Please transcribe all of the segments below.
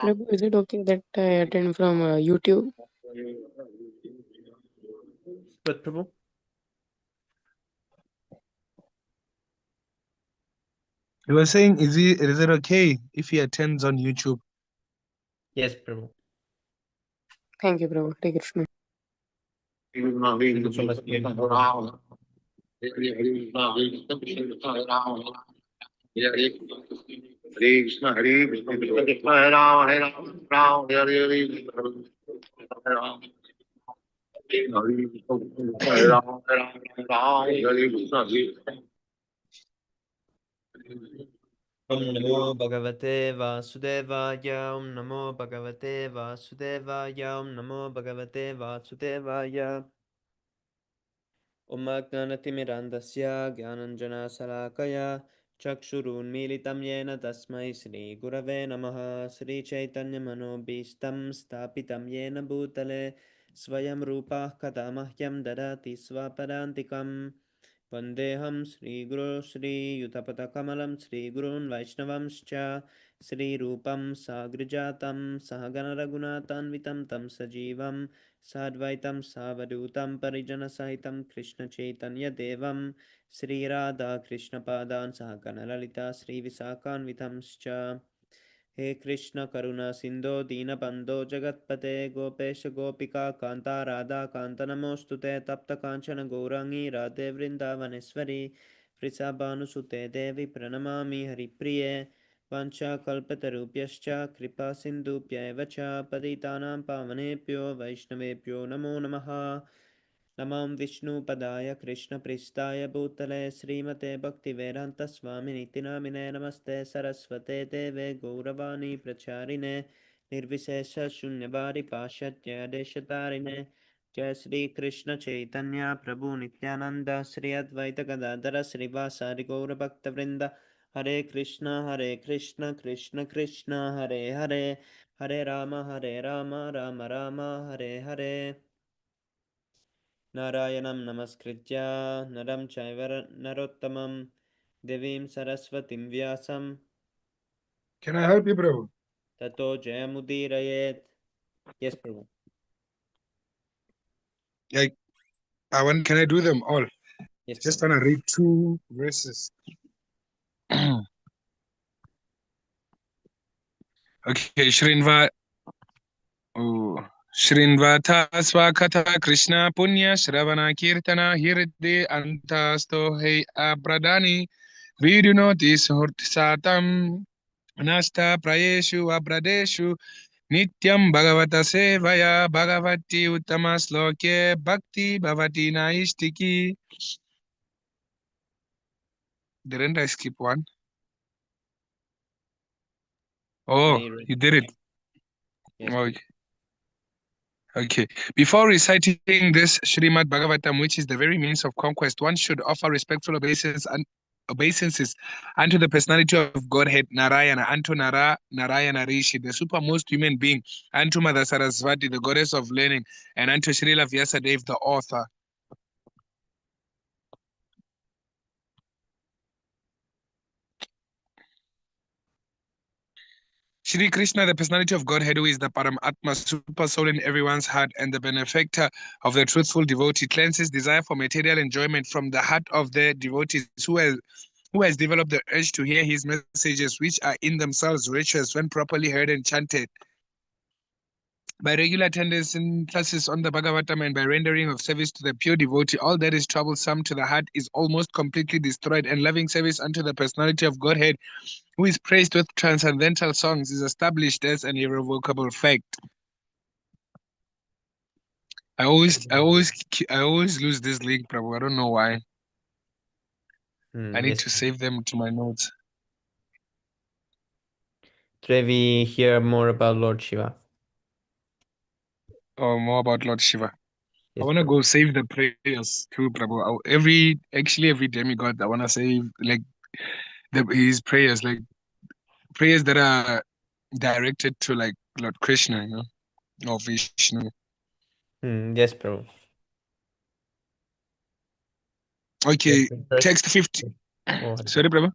Prabhu, is it okay that I attend from YouTube? But Prabhu? You were saying, is it okay if he attends on YouTube? Yes, Prabhu. Thank you, Prabhu. Hare Krishna. Thank you so much, Prabhu. Hare Krishna, Hare Krishna, Krishna Krishna, Hare Rama, Hare Rama, Rama Hare Hare, Hare Rama. Hare Krishna, Hare Rama, Hare Rama, Rama Hare Krishna, Hare Om Namo Bhagavate Vasudevaya. Om Namo Bhagavate Vasudevaya. Om Namo Bhagavate Vasudevaya. Om Ajnanatimmirandasya Gyananjana Salakaya Chakshurunmilitam Yena Tasmai Shri Gurave Namaha. Shri Chaitanya Manobhishtam Stapitam Yena Bhutale Swayam Rupa Kadamahyam Dadati Swapadantikam Vandeham Sri Guru Sri Yutapatakalam Sri Gurun Vaishnavamscha Sri Rupam Sagrijatam Sahagana Raghunatanvitam Tam Sajivam Sadvaitam Savadutam Parijana Sahitam Krishna Chaitanya Devam Sri Radha Krishna Padan Sahagana Lalita Sri Visakanvitamscha हे कृष्ण करुणा सिंधो दीनबंधो जगत्पते गोपेश गोपिका कांता राधा कांत नमोस्तुते तप्त कांचन गौरांगी राधे वृंदावनेश्वरी वृषभानुसुते देवी प्रणमामि हरिप्रिये वाञ्छाकल्पतरुभ्यश्च कृपा सिन्धुभ्यैव च पतितानां पावनेभ्यो वैष्णवेभ्यो नमो नमः नमां विष्णुपदाय कृष्णप्रेष्ठाय भूतले श्रीमते भक्तिवेदान्तस्वामिनिति नामिने नमस्ते सरस्वते देवे गौरवाणी प्रचारिणे निर्विशेषशून्यवारि पाश्चात्य देशतारिणे जय श्री कृष्ण चैतन्य प्रभु नित्यानंद श्री अद्वैत गदाधर श्रीवासादि गौरभक्तवृंद हरे कृष्ण कृष्ण कृष्ण हरे हरे हरे राम राम राम हरे हरे नारायणं नमस्कृत्य नरं चैव नरोत्तमं देवीं सरस्वतीं व्यासं Can I help you, Prabhu? ततो जयमुदीरयेत्. Yes, Prabhu. Like, can I do them all? Yes, Just Prabhu. want to read 2 verses. Okay, Shrinvata Swakata Krishna Punya Shravana Kirtana Hirde Antasto Hey Abradani Vidunoti Satam Nasta Prayeshu Abradeshu Nityam Bhagavata Sevaya Bhagavati Uttamasloke Bhakti Bhavati Naistiki. Didn't I skip one? Oh, you did it. Yes, Okay. Okay. Before reciting this Śrīmad-Bhāgavatam, which is the very means of conquest, one should offer respectful obeisances unto the personality of Godhead, Narayana, unto Narayana Rishi, the supermost human being, unto Mother Sarasvati, the goddess of learning, and unto Srila Vyasadeva, the author. Shri Krishna, the personality of Godhead, who is the Paramatma, super soul in everyone's heart, and the benefactor of the truthful devotee, cleanses desire for material enjoyment from the heart of the devotees who has developed the urge to hear his messages, which are in themselves virtuous when properly heard and chanted. By regular attendance in classes on the Bhagavatam and by rendering of service to the pure devotee, all that is troublesome to the heart is almost completely destroyed, and loving service unto the personality of Godhead, who is praised with transcendental songs, is established as an irrevocable fact. I always lose this link, Prabhu. I don't know why. I need to save them to my notes. Today we hear more about Lord Shiva. Oh, more about Lord Shiva. Yes, I want to go save the prayers too, Prabhu. Every demigod, I want to save like his prayers, like prayers that are directed to like Lord Krishna, or Vishnu. Yes, Prabhu. Okay, Yes, text 50. Oh, Sorry, Prabhu.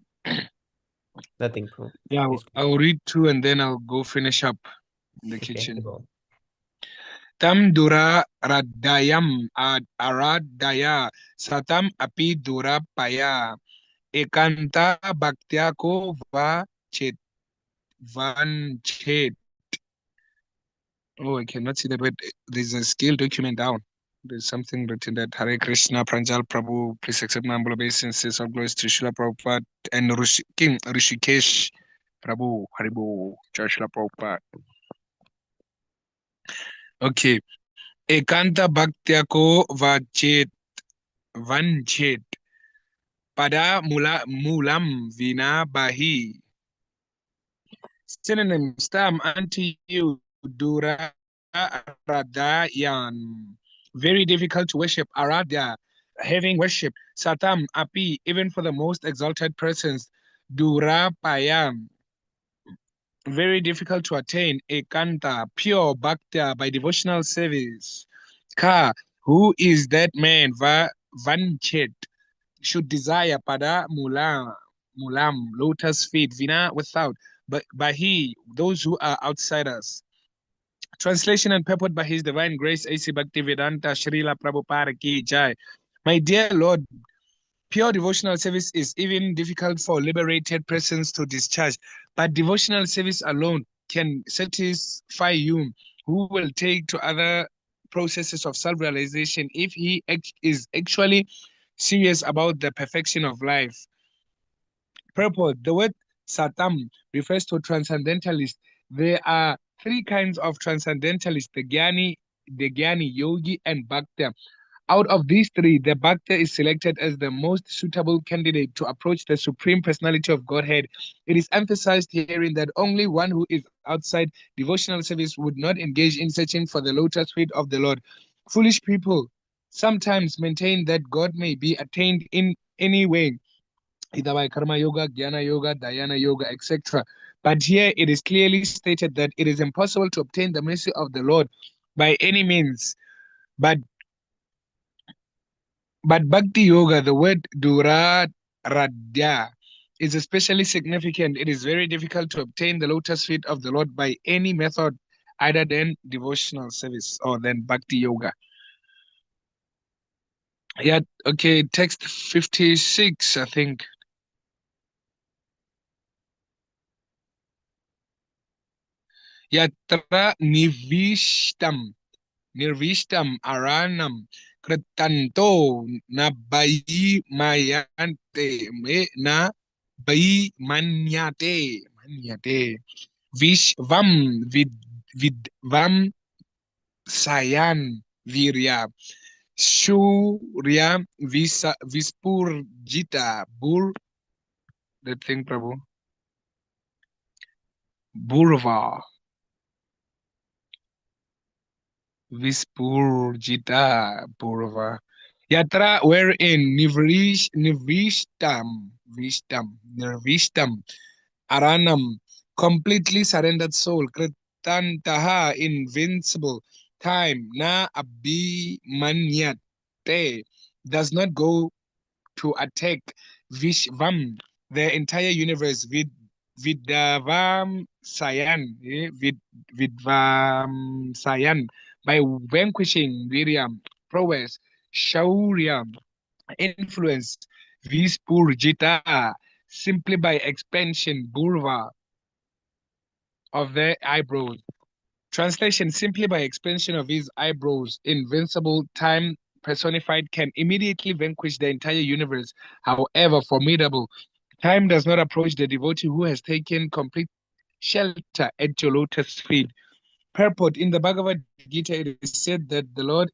Nothing, Prabhu. Yeah, Please. I'll read 2 and then I'll go finish up in the Okay, kitchen. Prabhu. Tam dura radayam aradaya satam api dura paya ekanta bhaktya ko chet van chet. Oh, I cannot see that, but there's a scale document down. There's something written that Hare Krishna, Pranjal Prabhu, please accept my humble obeisances, all glories to Srila Prabhupada and King Rishikesh Prabhu, Haribo, Jai Srila Prabhupada. Okay. Ekanta Bhaktya ko vanchet pada mulam vina bahi. Synonyms tam unto you dura radayan. Very difficult to worship. Aradya, having worship. Satam api, even for the most exalted persons. Dura payam, very difficult to attain. Ekanta, pure bhaktya by devotional service. Ka, who is that man? Vanchet, should desire. Pada mulam, lotus feet. Vina, without. But Bahi, those who are outsiders. Translation and purport by His Divine Grace, A.C. Bhaktivedanta Srila Prabhupada Ki Jai. My dear Lord, pure devotional service is even difficult for liberated persons to discharge, but devotional service alone can satisfy you, who will take to other processes of self-realization if he is actually serious about the perfection of life. Purport. The word Satam refers to transcendentalists. There are 3 kinds of transcendentalists, the Jnani, Yogi, and Bhakta. Out of these 3, the Bhakta is selected as the most suitable candidate to approach the Supreme Personality of Godhead. It is emphasized herein that only one who is outside devotional service would not engage in searching for the lotus feet of the Lord. Foolish people sometimes maintain that God may be attained in any way, either by karma yoga, jnana yoga, dhyana yoga, etc. But here it is clearly stated that it is impossible to obtain the mercy of the Lord by any means. But Bhakti Yoga, the word Duraradya, is especially significant. It is very difficult to obtain the lotus feet of the Lord by any method other than devotional service or than Bhakti Yoga. Yeah, okay, text 56, I think. Yatra nirvishtam aranam kritanto na bayi mayante na bayi manyate vishvam vidvam sayan virya shurya vispurjita the thing Prabhu burva Vispurjita Purva. Yatra wherein Nirvishtam, Aranam, completely surrendered soul, Kritantaha, invincible, time, Na Abhimanyate, does not go to attack Vishvam, the entire universe, Vidvam Sayan, Vidvam Sayan, by vanquishing Viriam, prowess, Shaurya, influence, Vispurjita, simply by expansion, Burva, of their eyebrows. Translation, simply by expansion of his eyebrows, invincible time personified can immediately vanquish the entire universe, however formidable. Time does not approach the devotee who has taken complete shelter at your lotus feet. Purport, in the Bhagavad Gita, it is said that the Lord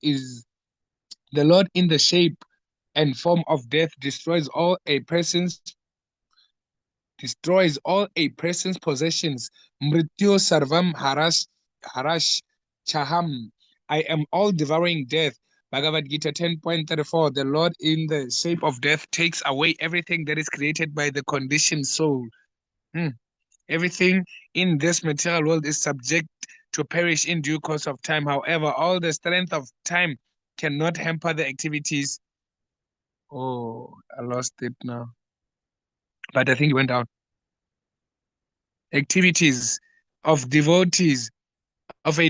in the shape and form of death destroys all a person's possessions. Mrityu sarvam harash chaham. I am all devouring death. Bhagavad Gita 10.34. The Lord in the shape of death takes away everything that is created by the conditioned soul. Everything in this material world is subject to perish in due course of time. However, all the strength of time cannot hamper the activities. Oh, I lost it now. But I think it went out. activities of devotees of a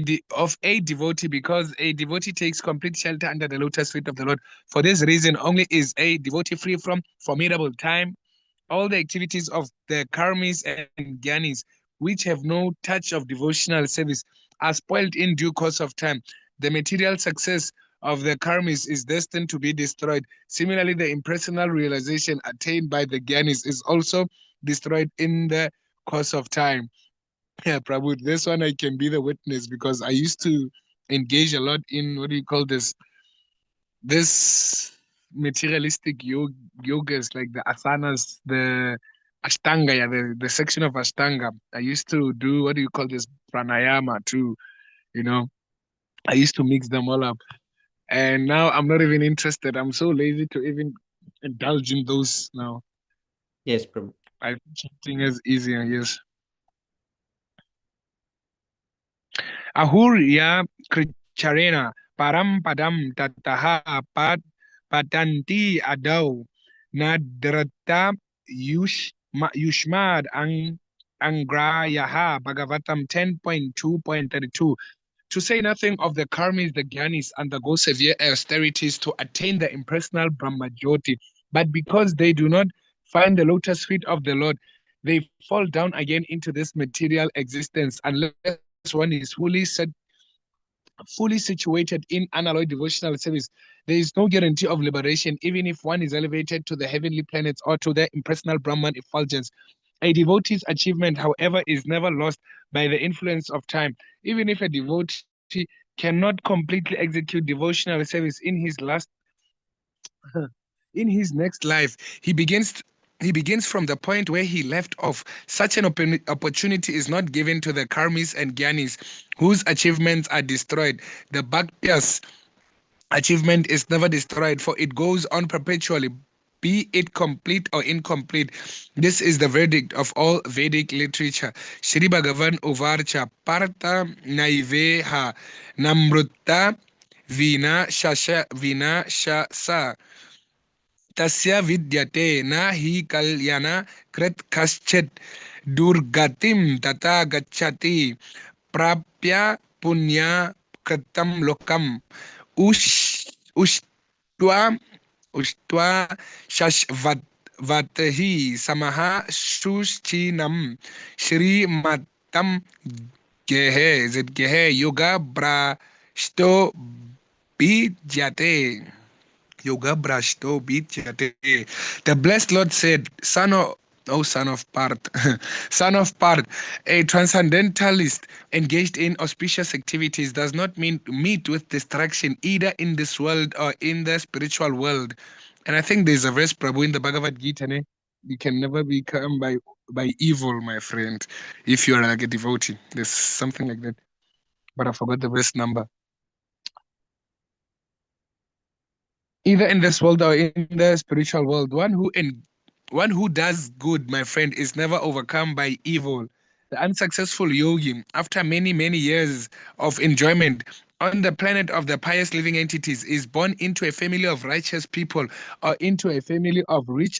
devotee, because a devotee takes complete shelter under the lotus feet of the Lord. For this reason only is a devotee free from formidable time. All the activities of the karmis and gyanis, which have no touch of devotional service, are spoiled in due course of time. The material success of the karmis is destined to be destroyed. Similarly, the impersonal realization attained by the gyanis is also destroyed in the course of time. Yeah, Prabhu, this one I can be the witness because I used to engage a lot in what do you call this materialistic yogas like the asanas, the ashtanga, yeah, the section of ashtanga. I used to do what do you call this pranayama too, you know. I used to mix them all up. And now I'm not even interested. I'm so lazy to even indulge in those now. Yes, Prabhu. I think something is easier, yes. Ahurya Kricharena Param Padam Tataha Patanti Adau Nadrata Yushmad Angrayaha Bhagavatam 10.2.32. To say nothing of the karmis, the gyanis undergo severe austerities to attain the impersonal Brahmajyoti, but because they do not find the lotus feet of the Lord, they fall down again into this material existence unless one is fully situated in unalloyed devotional service. There is no guarantee of liberation, even if one is elevated to the heavenly planets or to the impersonal Brahman effulgence. A devotee's achievement, however, is never lost by the influence of time. Even if a devotee cannot completely execute devotional service in his next life, he begins from the point where he left off. Such an opportunity is not given to the karmis and gyanis, whose achievements are destroyed. The bhaktias achievement is never destroyed, for it goes on perpetually, be it complete or incomplete. This is the verdict of all Vedic literature. Shri Bhagavan Uvarcha Parta Naiveha Namrutta Vina Shasa Tasya vidyate na hi kalyana krit kaschit durgatim tata gachati prapya punya kritam lokam ushtva ushtva shashvat vatahi samaha shuschinam shrimatam gehe is it gehe yoga brashto bijate. Yoga Brashto Bhityate. The blessed Lord said, son of Parth, son of Parth, a transcendentalist engaged in auspicious activities does not mean to meet with distraction either in this world or in the spiritual world. And I think there's a verse, Prabhu, in the Bhagavad Gita, ne? You can never become by evil, my friend, if you are like a devotee. There's something like that. But I forgot the verse number. Either in this world or in the spiritual world, one who does good, my friend, is never overcome by evil. The unsuccessful yogi, after many years of enjoyment on the planet of the pious living entities, is born into a family of righteous people or into a family of rich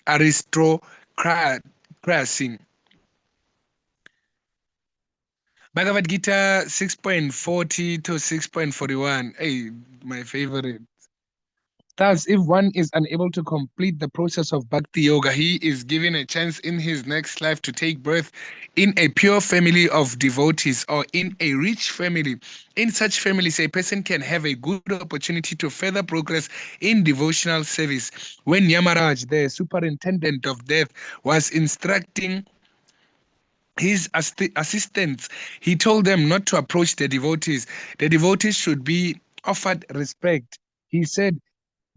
aristocracy. Bhagavad Gita 6.40 to 6.41. Hey, my favorite. Thus, if one is unable to complete the process of bhakti yoga, he is given a chance in his next life to take birth in a pure family of devotees or in a rich family. In such families, a person can have a good opportunity to further progress in devotional service. When Yamaraj, the superintendent of death, was instructing his assistants, he told them not to approach the devotees. The devotees should be offered respect. He said,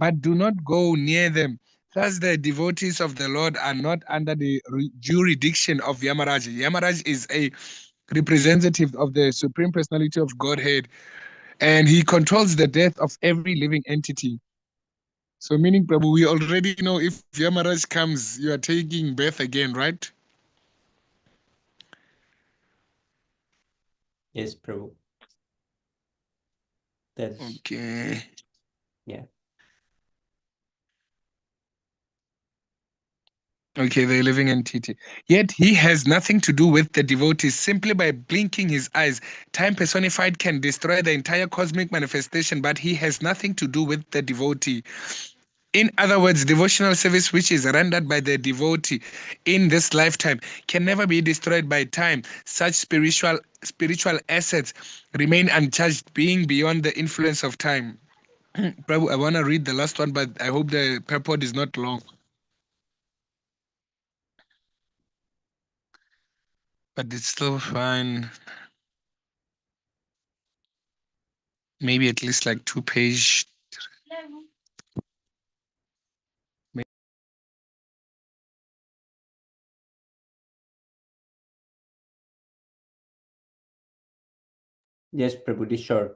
but do not go near them. Thus, the devotees of the Lord are not under the jurisdiction of Yamaraj. Yamaraj is a representative of the Supreme Personality of Godhead, and he controls the death of every living entity. So, meaning, Prabhu, we already know if Yamaraj comes, you are taking birth again, right? Yes, Prabhu. That's Okay. yeah. Okay, the living entity. Yet he has nothing to do with the devotees. Simply by blinking his eyes, time personified can destroy the entire cosmic manifestation, but he has nothing to do with the devotee. In other words, devotional service which is rendered by the devotee in this lifetime can never be destroyed by time. Such spiritual assets remain uncharged, being beyond the influence of time. Prabhu, I want to read the last one, but I hope the purport is not long. But it's still fine. Maybe at least like 2 page. Yes, Prabhu, this short.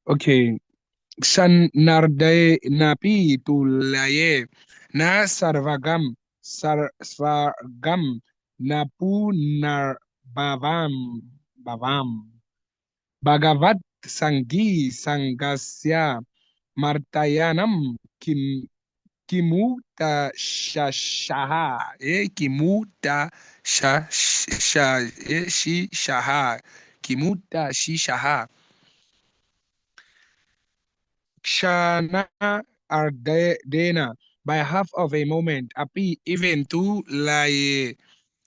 Okay. San nardaye napi tulaye na sarvagam sarvagam napu bavam Bhagavat Sangi Sangasya Martayanam Kimuta Shashaha Kimuta Shishaha Kimuta Shishaha Kshana Ardena by half of a moment api even to lie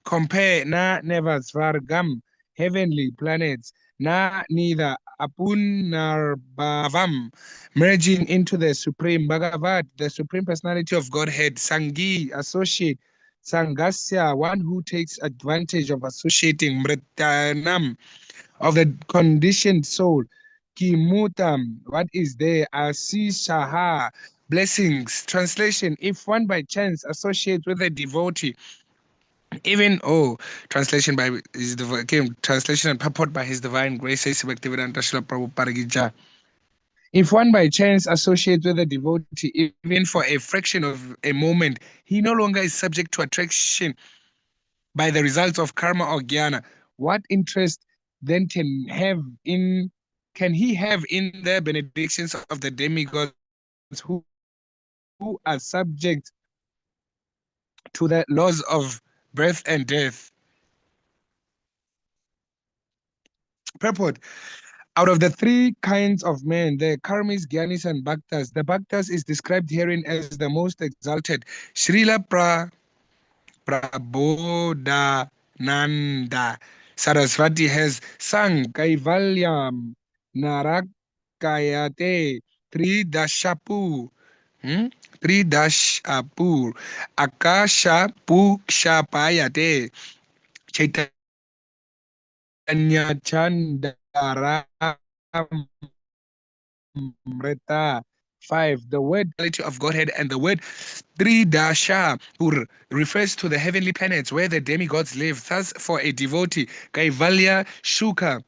compare na never svargam heavenly planets na neither apunarbavam merging into the supreme Bhagavat, the supreme personality of Godhead, Sangi associate, Sangasya one who takes advantage of associating, Mritanam of the conditioned soul, Kimutam what is there, Asishaha blessings. Translation: if one by chance associates with a devotee, even translation by his translation and purport by His Divine Grace, says Bhaktivedanta Srila Prabhupada Gita. If one by chance associates with a devotee, even for a fraction of a moment, he no longer is subject to attraction by the results of karma or jnana. What interest then can he have in the benedictions of the demigods who are subject to the laws of birth and death? Purport: out of the three kinds of men, the karmis, gyanis, and bhaktas, the bhaktas is described herein as the most exalted. Srila Prabodhananda Saraswati has sung Kaivalyam Narakayate Tridashapu. Hmm? Tridashapur Akasha Pukshapayate Chaitanya Mrita. 5. The word quality of Godhead and the word Tridasha refers to the heavenly planets where the demigods live. Thus, for a devotee, Kaivalya Sukha,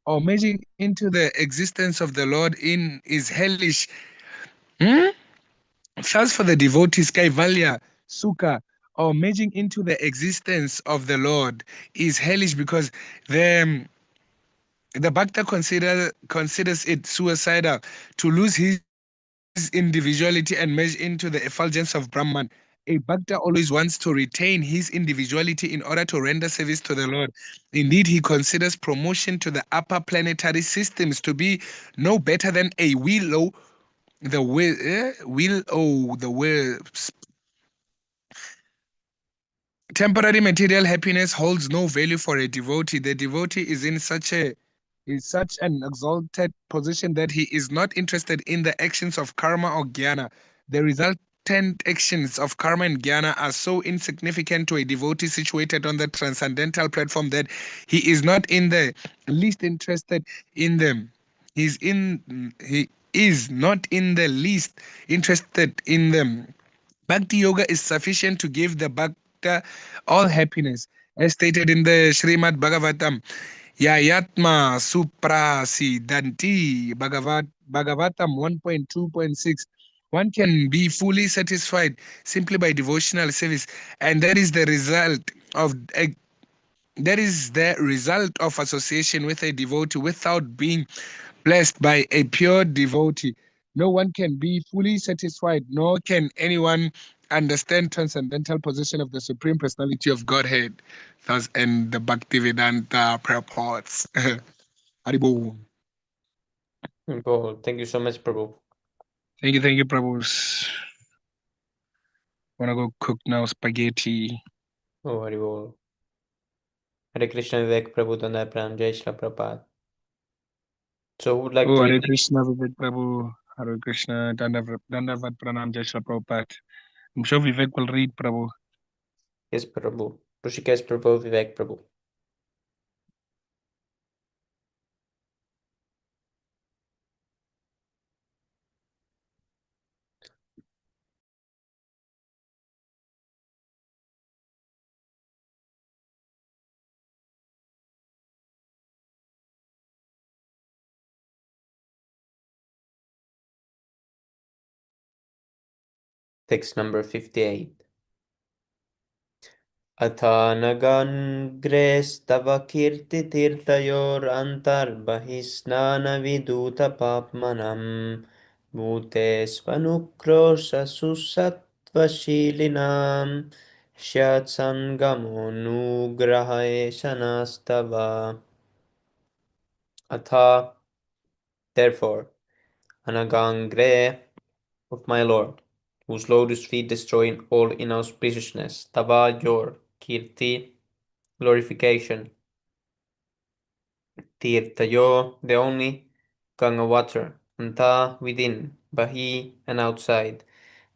or merging into the existence of the Lord in is hellish. Hmm? Thus, for the devotees, Kaivalya Sukha, or merging into the existence of the Lord is hellish because the bhakta considers it suicidal to lose his individuality and merge into the effulgence of Brahman. A bhakta always wants to retain his individuality in order to render service to the Lord. Indeed, he considers promotion to the upper planetary systems to be no better than a the will. Temporary material happiness holds no value for a devotee. The devotee is such an exalted position that he is not interested in the actions of karma or jnana. The resultant actions of karma and jnana are so insignificant to a devotee situated on the transcendental platform that he is not in the least interested in them. He is not in the least interested in them. Bhakti yoga is sufficient to give the bhakta all happiness, as stated in the Śrīmad-Bhāgavatam. Yayatma Suprasiddhanti Bhagavatam 1.2.6. One can be fully satisfied simply by devotional service, and that is the result of that is the result of association with a devotee without being blessed by a pure devotee. No one can be fully satisfied, nor can anyone understand transcendental position of the Supreme Personality of Godhead. Thus end the Bhaktivedanta purports. Haribo. Prabhu, thank you so much, Prabhu. Thank you, Prabhus. Wanna go cook now spaghetti. Oh, Hari Bol. Hare Krishna Vivek Prabhu Dandai Pranam Jai Shri Prabhupada. So who would like Oh, to Hare read? Krishna, Vivek Prabhu. Hare Krishna, Dandavat Pranam Jai Shri Prabhupada. I'm sure Vivek will read, Prabhu. Yes, Prabhu. Rishikesh Prabhu, Vivek Prabhu. Text number 58. अथानगन्ग्रेस्तव कीर्तितीर्थयोरन्तर्बहिस्नानविदूतपाप्मनम् भूतेष्वनुक्रोशसुसत्त्वशीलिनां स्यात्सङ्गमोऽनुग्रह एषनस्तव Atha, therefore, Anagangre of my Lord, whose lotus feet destroy all inauspiciousness, Tava, your Kirti, glorification, Tirtayo, the only, Ganga water, Anta, within, Bahi, and outside,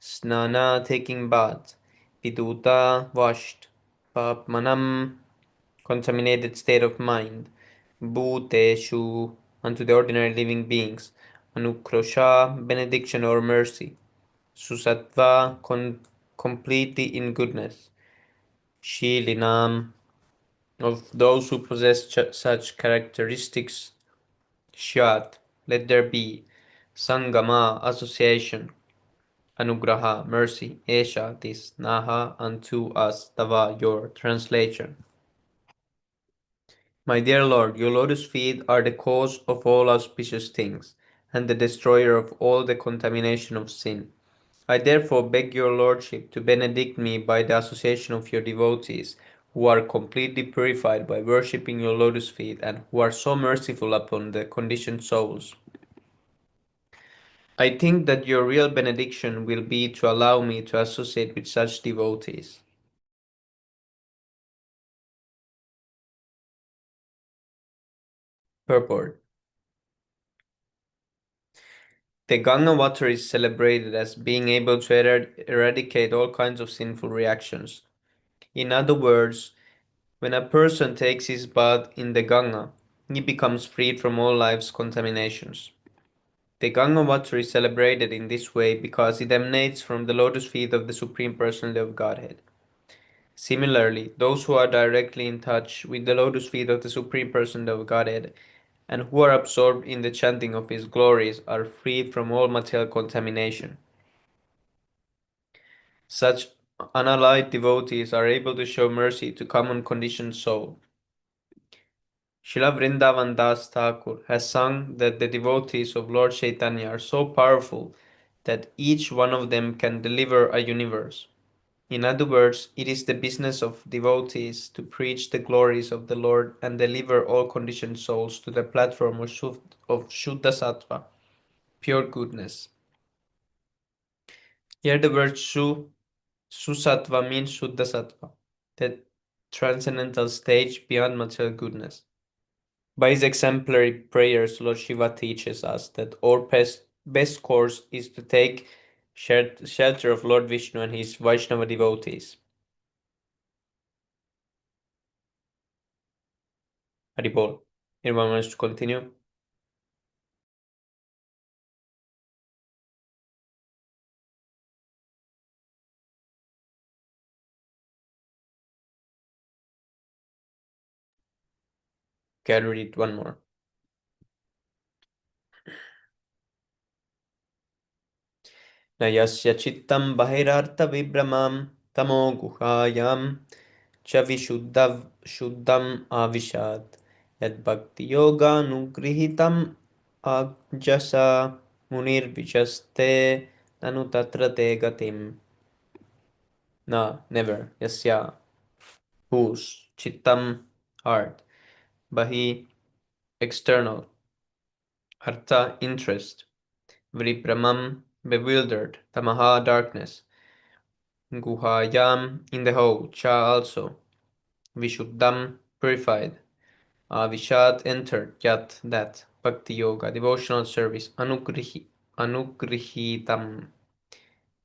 Snana, taking bath, Viduta, washed, Papmanam, contaminated state of mind, Bhuteshu, unto the ordinary living beings, Anukrosha, benediction or mercy, Susattva, completely in goodness, Shilinam, of those who possess such characteristics, Shyat, let there be, Sangama, association, Anugraha, mercy, Esha, this, Naha, unto us, Tava, your translation. My dear Lord, your lotus feet are the cause of all auspicious things, and the destroyer of all the contamination of sin. I therefore beg your Lordship to benedict me by the association of your devotees, who are completely purified by worshipping your lotus feet, and who are so merciful upon the conditioned souls. I think that your real benediction will be to allow me to associate with such devotees. Purport. The Ganga water is celebrated as being able to eradicate all kinds of sinful reactions. In other words, when a person takes his bath in the Ganga, he becomes freed from all life's contaminations. The Ganga water is celebrated in this way because it emanates from the lotus feet of the Supreme Personality of Godhead. Similarly, those who are directly in touch with the lotus feet of the Supreme Personality of Godhead and who are absorbed in the chanting of His glories are freed from all material contamination. Such unallied devotees are able to show mercy to common conditioned soul. Srila Vrindavan Das Thakur has sung that the devotees of Lord Chaitanya are so powerful that each one of them can deliver a universe. In other words, it is the business of devotees to preach the glories of the Lord and deliver all conditioned souls to the platform of Shuddha Sattva, pure goodness. Here the word Susattva means Shuddha Sattva, the transcendental stage beyond material goodness. By his exemplary prayers, Lord Shiva teaches us that our best course is to take shelter of Lord Vishnu and his Vaishnava devotees. Haribol. Anyone wants to continue? Can read one more. न यस्य चित्तं बहिरर्थविभ्रमां तमो गुहायां cha vishuddham avishat yad bhakti yoga nugrihitam ajasa munir vichaste nanu tatra te gatim. Na, never. Yasya, whose, chittam, heart, bahi, external, artha, interest, vripramam, bewildered, tamaha, darkness, guhayam, in the hole, cha also, vishuddham, purified, avishat, entered, yat, that, bhakti yoga, devotional service, anugrihitam,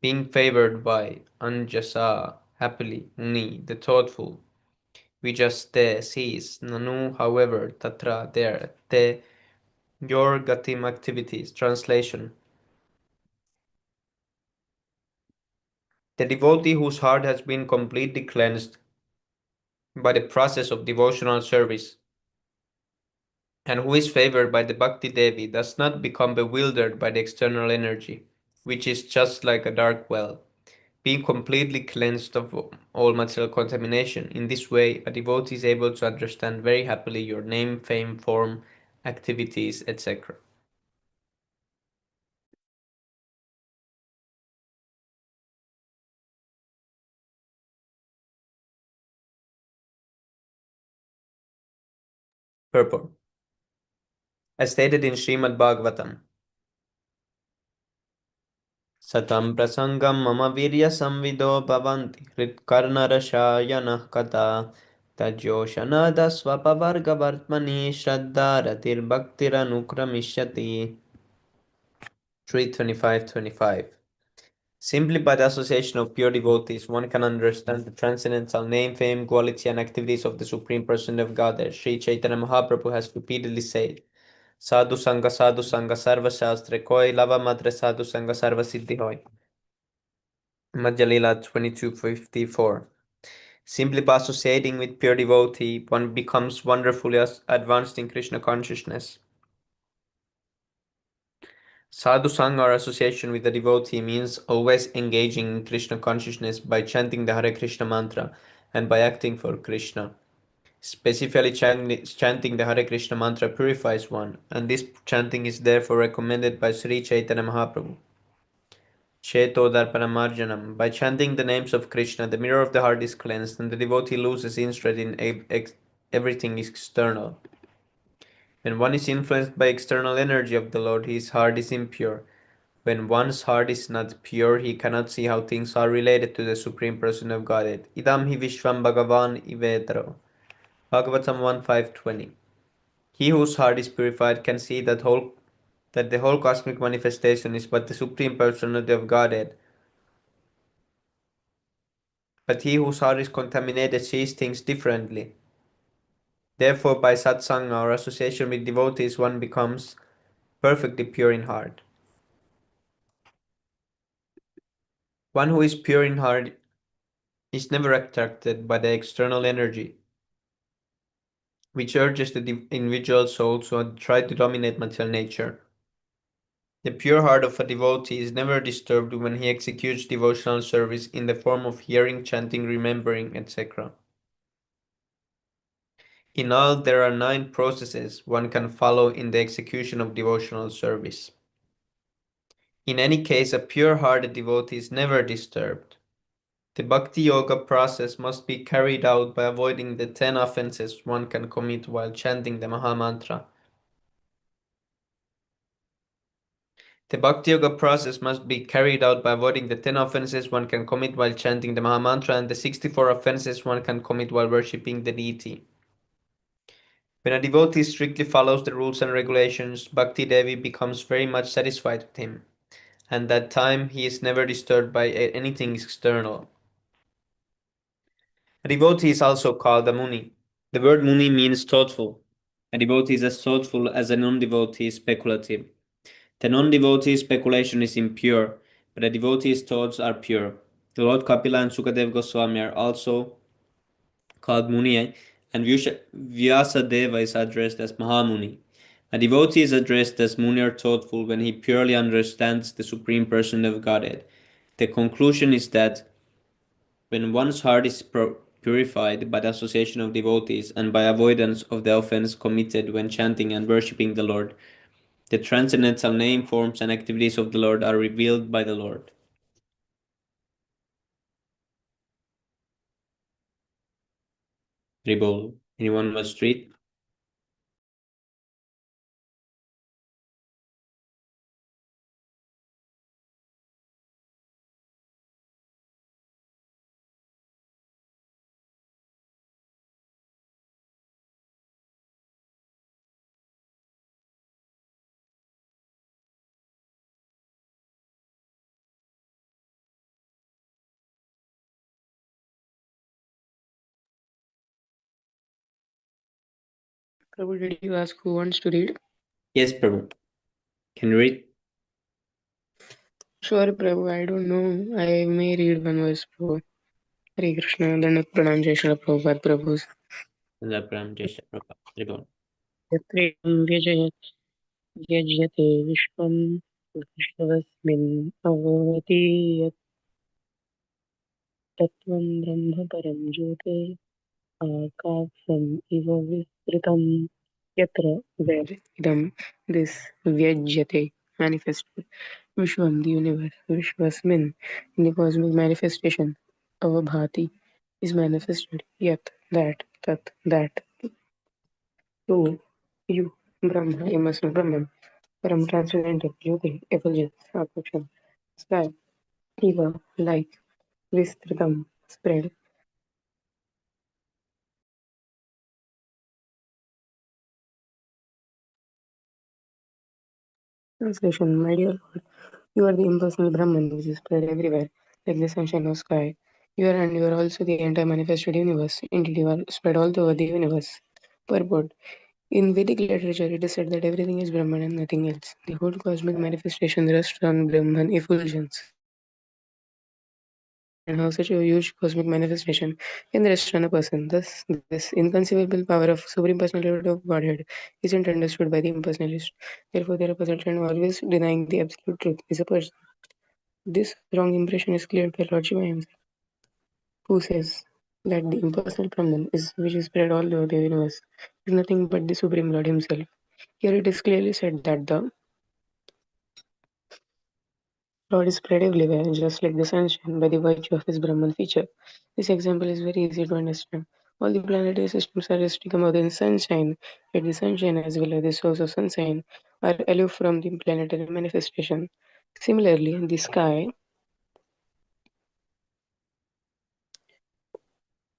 being favored by, anjasa, happily, muni, the thoughtful, Vijaste sees, Nanu, however, Tatra, there, Te, your Gatim activities. Translation. The devotee whose heart has been completely cleansed by the process of devotional service and who is favored by the Bhakti Devi does not become bewildered by the external energy, which is just like a dark well, being completely cleansed of all material contamination. In this way, a devotee is able to understand very happily your name, fame, form, activities, etc. Purport. As stated in Śrīmad-Bhāgavatam, Satam prasangam mama virya samvido bhavanti hritkarnarashayanah kata tajyoshanada swapavargavartmani shraddharatir bhaktiranukramishyati. 325-25. Simply by the association of pure devotees, one can understand the transcendental name, fame, quality, and activities of the Supreme Person of Godhead. Sri Chaitanya Mahaprabhu has repeatedly said, Sadhu Sangha Sarva Shastre Koi Lava Matre Sadhu Sangha Sarva Siddhi Hoy. Madhya Lila 2254. Simply by associating with pure devotee, one becomes wonderfully advanced in Krishna consciousness. Sadhu Sangha or association with the devotee means always engaging in Krishna consciousness by chanting the Hare Krishna mantra and by acting for Krishna. Specifically, chanting the Hare Krishna mantra purifies one, and this chanting is therefore recommended by Sri Chaitanya Mahaprabhu. Cheto Darpanamarjanam. By chanting the names of Krishna, the mirror of the heart is cleansed, and the devotee loses interest in everything external. When one is influenced by external energy of the Lord, his heart is impure. When one's heart is not pure, he cannot see how things are related to the Supreme Person of Godhead. Idam hi Vishwam Bhagavan Ivetaro. Bhagavatam 1.5.20. He whose heart is purified can see that the whole cosmic manifestation is but the Supreme Personality of Godhead. But he whose heart is contaminated sees things differently. Therefore, by satsanga or association with devotees, one becomes perfectly pure in heart. One who is pure in heart is never attracted by the external energy, which urges the individual soul to try to dominate material nature. The pure heart of a devotee is never disturbed when he executes devotional service in the form of hearing, chanting, remembering, etc. In all, there are 9 processes one can follow in the execution of devotional service. In any case, a pure-hearted devotee is never disturbed. The Bhakti Yoga process must be carried out by avoiding the 10 offenses one can commit while chanting the Mahamantra. The Bhakti Yoga process must be carried out by avoiding the 10 offenses one can commit while chanting the Mahamantra and the 64 offenses one can commit while worshipping the deity. When a devotee strictly follows the rules and regulations, Bhakti Devi becomes very much satisfied with him, and that time he is never disturbed by anything external. A devotee is also called a Muni. The word Muni means thoughtful. A devotee is as thoughtful as a non-devotee is speculative. The non-devotee's speculation is impure, but a devotee's thoughts are pure. The Lord Kapila and Sukadev Goswami are also called Muni, and Vyasadeva is addressed as Mahamuni. A devotee is addressed as Muni or thoughtful when he purely understands the Supreme Person of Godhead. The conclusion is that when one's heart is purified by the association of devotees and by avoidance of the offense committed when chanting and worshipping the Lord. The transcendental name, forms, and activities of the Lord are revealed by the Lord. Ribble. Anyone must read? Prabhu, did you ask who wants to read? Yes, Prabhu. Can you read? Sure, Prabhu. I don't know. I may read one verse, Prabhu. Hare Krishna. Dandak Pranam Jai Shri Prabhupada Prabhu. Pranam Jai Shri Prabhupada. Ribble. Yatrayam Vyajayat Vyajyate Vishwam Vishnavasmin Avati Yat Tattvam Brahma Param Jyote Akasam Iva Vistritam Yatra where idam this Vyajyate manifested Vishwam the universe Vishwasmin in the cosmic manifestation Avabhati is manifested yet that tat that to you Brahma immersed Brahman Param transcendental Jyoti effulgence attraction sky Eva like Vistritam spread. Translation my dear Lord, you are the impersonal Brahman which is spread everywhere like the sunshine of sky. You are also the entire manifested universe. Indeed, you are spread all over the universe. Purport. In Vedic literature, it is said that everything is Brahman and nothing else. The whole cosmic manifestation rests on Brahman effulgence. And how such a huge cosmic manifestation can rest on a person. Thus, this inconceivable power of Supreme Personality of Godhead isn't understood by the impersonalist. Therefore, their opposite and always denying the absolute truth is a person. This wrong impression is cleared by Lord Shiva himself, who says that the impersonal Brahman is which is spread all over the universe is nothing but the Supreme Lord himself. Here it is clearly said that the Lord is spread everywhere, just like the sunshine, by the virtue of his Brahman feature. This example is very easy to understand. All the planetary systems are restricted more than sunshine, yet the sunshine as well as the source of sunshine are aloof from the planetary manifestation. Similarly, the sky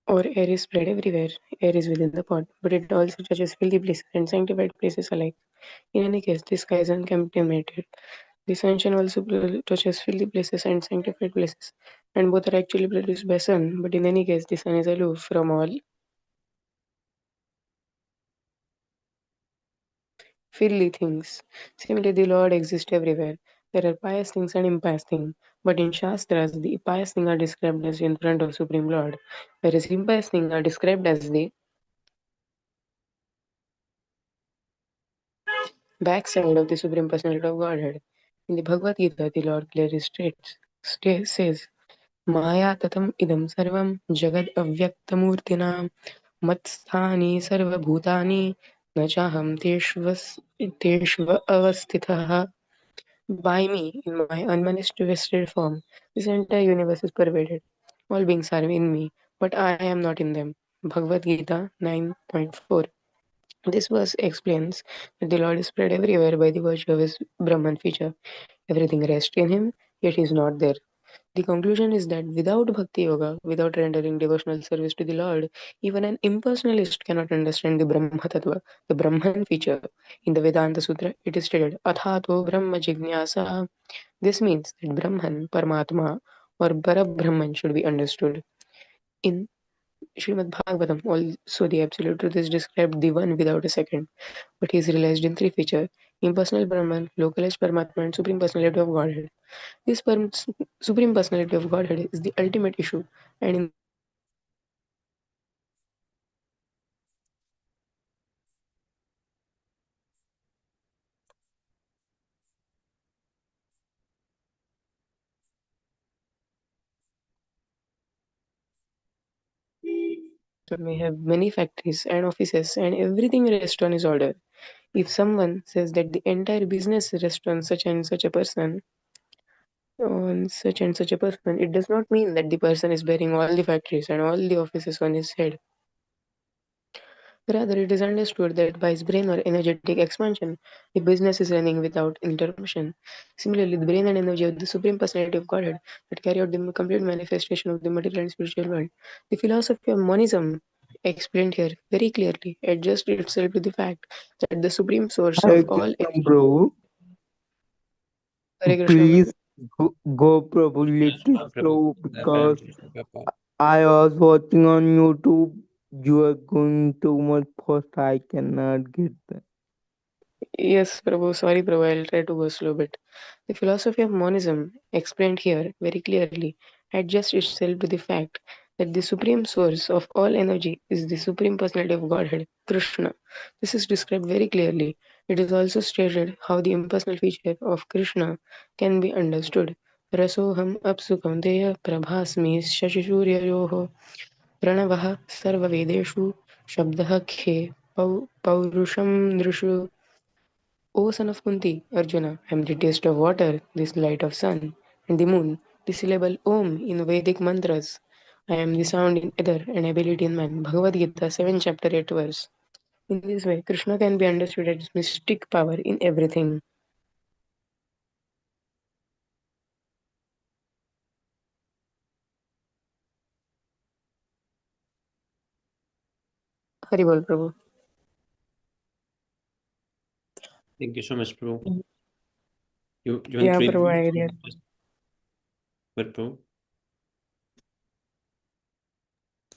or air is spread everywhere. Air is within the pot, but it also touches filthy places and sanctified places alike. In any case, the sky is uncontaminated. The sunshine also touches filthy places and sanctified places, and both are actually produced by sun. But in any case, the sun is aloof from all filthy things. Similarly, the Lord exists everywhere. There are pious things and impious things, but in Shastras, the pious things are described as in front of Supreme Lord, whereas impious things are described as the backside of the Supreme Personality of Godhead. In the Bhagavad Gita, the Lord clearly says, Maya tatam idam sarvam jagad avyaktamurtina मत्स्थानि सर्वभूतानि न चाहं तेष्व अवस्थितः. By me, in my unmanifested form, this entire universe is pervaded. All beings are in me, but I am not in them. Bhagavad Gita 9.4. This verse explains that the Lord is spread everywhere by the virtue of his Brahman feature. Everything rests in him, yet he is not there. The conclusion is that without bhakti yoga, without rendering devotional service to the Lord, even an impersonalist cannot understand the Brahma Tattva, the Brahman feature. In the Vedanta Sutra, it is stated, Athato Brahma Jignasa. This means that Brahman, Paramatma, or Brahman should be understood. In Śrīmad-Bhāgavatam, also the absolute truth is described the one without a second, but he is realized in three features: impersonal Brahman, localized Paramatma, and Supreme Personality of Godhead. This Supreme Personality of Godhead is the ultimate issue, and in may have many factories and offices and everything rests on his order. If someone says that the entire business rests on such and such a person, it does not mean that the person is bearing all the factories and all the offices on his head. Rather, it is understood that by his brain or energetic expansion, the business is running without interruption. Similarly, the brain and energy of the Supreme Personality of Godhead that carry out the complete manifestation of the material and spiritual world. The philosophy of monism, explained here very clearly, adjusts itself to the fact that the Supreme Source Hare of all Krishna, Prabhu. Hare Krishna, Please go Prabhu little slow because I was watching on YouTube. You are going too much fast. I cannot get that. Yes, Prabhu. Sorry, Prabhu. I'll try to go slow bit. The philosophy of monism, explained here very clearly, adjusts itself to the fact that the supreme source of all energy is the supreme personality of Godhead, Krishna. This is described very clearly. It is also stated how the impersonal feature of Krishna can be understood. Rasoham apsukam deya prabhasmi shashishuryayoho pranavah sarvavedeshu shabdah khe paurusham nrishu. O son of Kunti, Arjuna, I am the taste of water, this light of sun, and the moon, the syllable Om in Vedic mantras. I am the sound in ether and ability in man. Bhagavad Gita 7 chapter 8 verse. In this way, Krishna can be understood as mystic power in everything. Haribol Prabhu. Thank you so much, Prabhu. You want Yeah, to read? Prabhu, I read. What, Prabhu?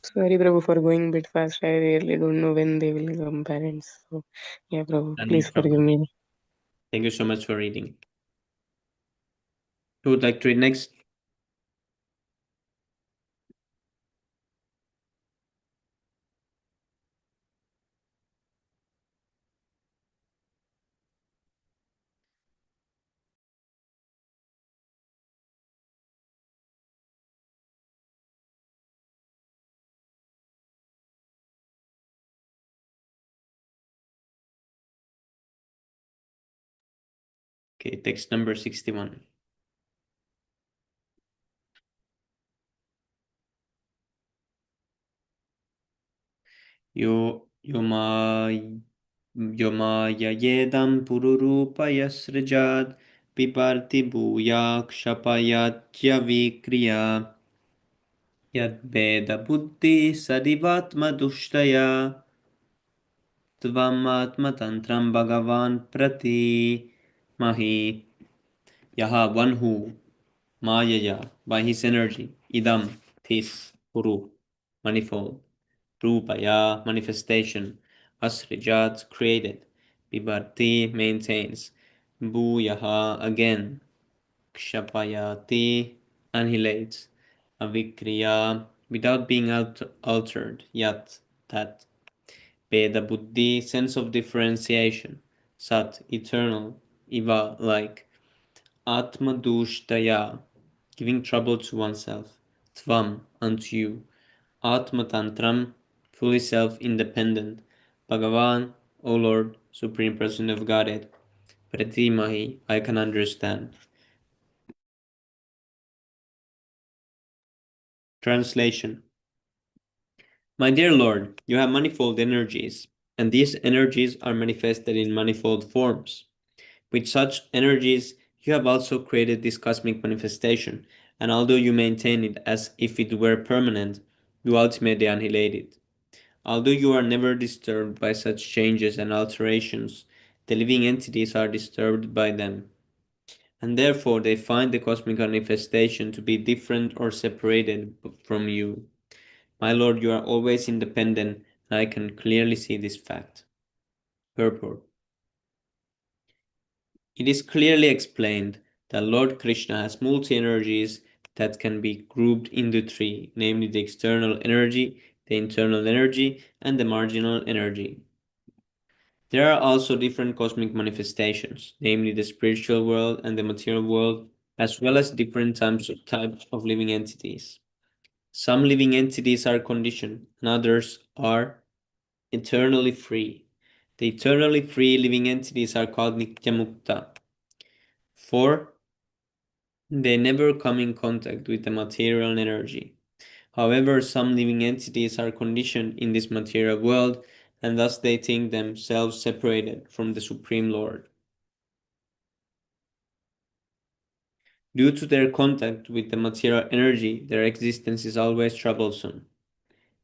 Sorry, Prabhu, for going a bit fast. I really don't know when they will come, parents. So, yeah, Prabhu, No please forgive problem. me. Thank you so much for reading. Who would like to read next? Okay, text number 61. Yomayayedam pururupayasrajad piparti bhuya kshapayatya vikriya yadveda buddhi sadivatma dushtaya tvam tantram bhagavan prati mahi. Yaha, one who, Mayaya, by his energy, idam, this, Puru, manifold, Rupaya, manifestation, Asrijat, created, Bibarti, maintains, Bhuyaha, again, Kshapayati, annihilates, Avikriya, without being altered, Yat, that, Veda Buddhi, sense of differentiation, Sat, eternal, Iva, like, Atmadushtaya, giving trouble to oneself. Tvam, unto you. Atmatantram, fully self-independent. Bhagavan, O Lord, Supreme Person of Godhead. Pratimahi, I can understand. Translation. My dear Lord, you have manifold energies, and these energies are manifested in manifold forms. With such energies, you have also created this cosmic manifestation, and although you maintain it as if it were permanent, you ultimately annihilate it. Although you are never disturbed by such changes and alterations, the living entities are disturbed by them, and therefore they find the cosmic manifestation to be different or separated from you. My Lord, you are always independent, and I can clearly see this fact. Purport. It is clearly explained that Lord Krishna has multi-energies that can be grouped into three, namely the external energy, the internal energy, and the marginal energy. There are also different cosmic manifestations, namely the spiritual world and the material world, as well as different types of living entities. Some living entities are conditioned, and others are eternally free. The eternally free living entities are called Nityamukta, for they never come in contact with the material energy. However, some living entities are conditioned in this material world, and thus they think themselves separated from the Supreme Lord. Due to their contact with the material energy, their existence is always troublesome.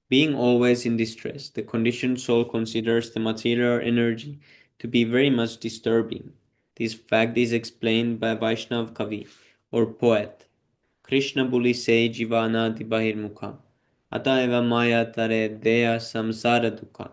Being always in distress, the conditioned soul considers the material energy to be very much disturbing. This fact is explained by Vaishnav Kavi, or poet. Krishna Buli se jivana di bahirmukha, ataeva maya tare deya samsara dukha.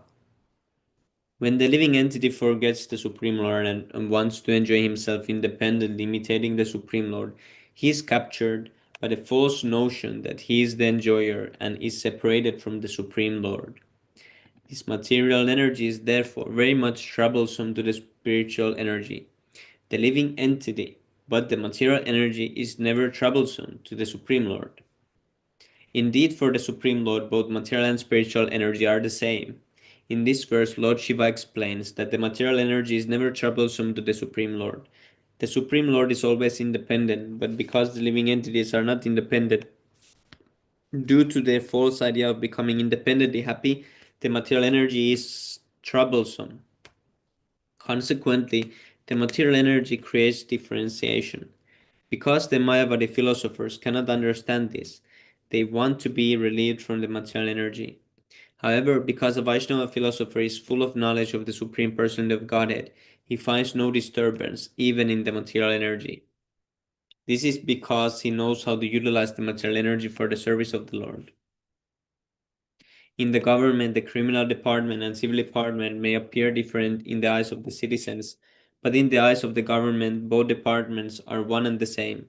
When the living entity forgets the Supreme Lord and wants to enjoy himself independently, imitating the Supreme Lord, he is captured by the false notion that he is the enjoyer and is separated from the Supreme Lord. This material energy is therefore very much troublesome to the spiritual energy, the living entity, but the material energy is never troublesome to the Supreme Lord. Indeed, for the Supreme Lord, both material and spiritual energy are the same. In this verse, Lord Shiva explains that the material energy is never troublesome to the Supreme Lord. The Supreme Lord is always independent, but because the living entities are not independent, due to their false idea of becoming independently happy, the material energy is troublesome. Consequently, the material energy creates differentiation. Because the Mayavadi philosophers cannot understand this, they want to be relieved from the material energy. However, because a Vaishnava philosopher is full of knowledge of the Supreme Personality of Godhead, he finds no disturbance even in the material energy. This is because he knows how to utilize the material energy for the service of the Lord. In the government, the criminal department and civil department may appear different in the eyes of the citizens, but in the eyes of the government, both departments are one and the same.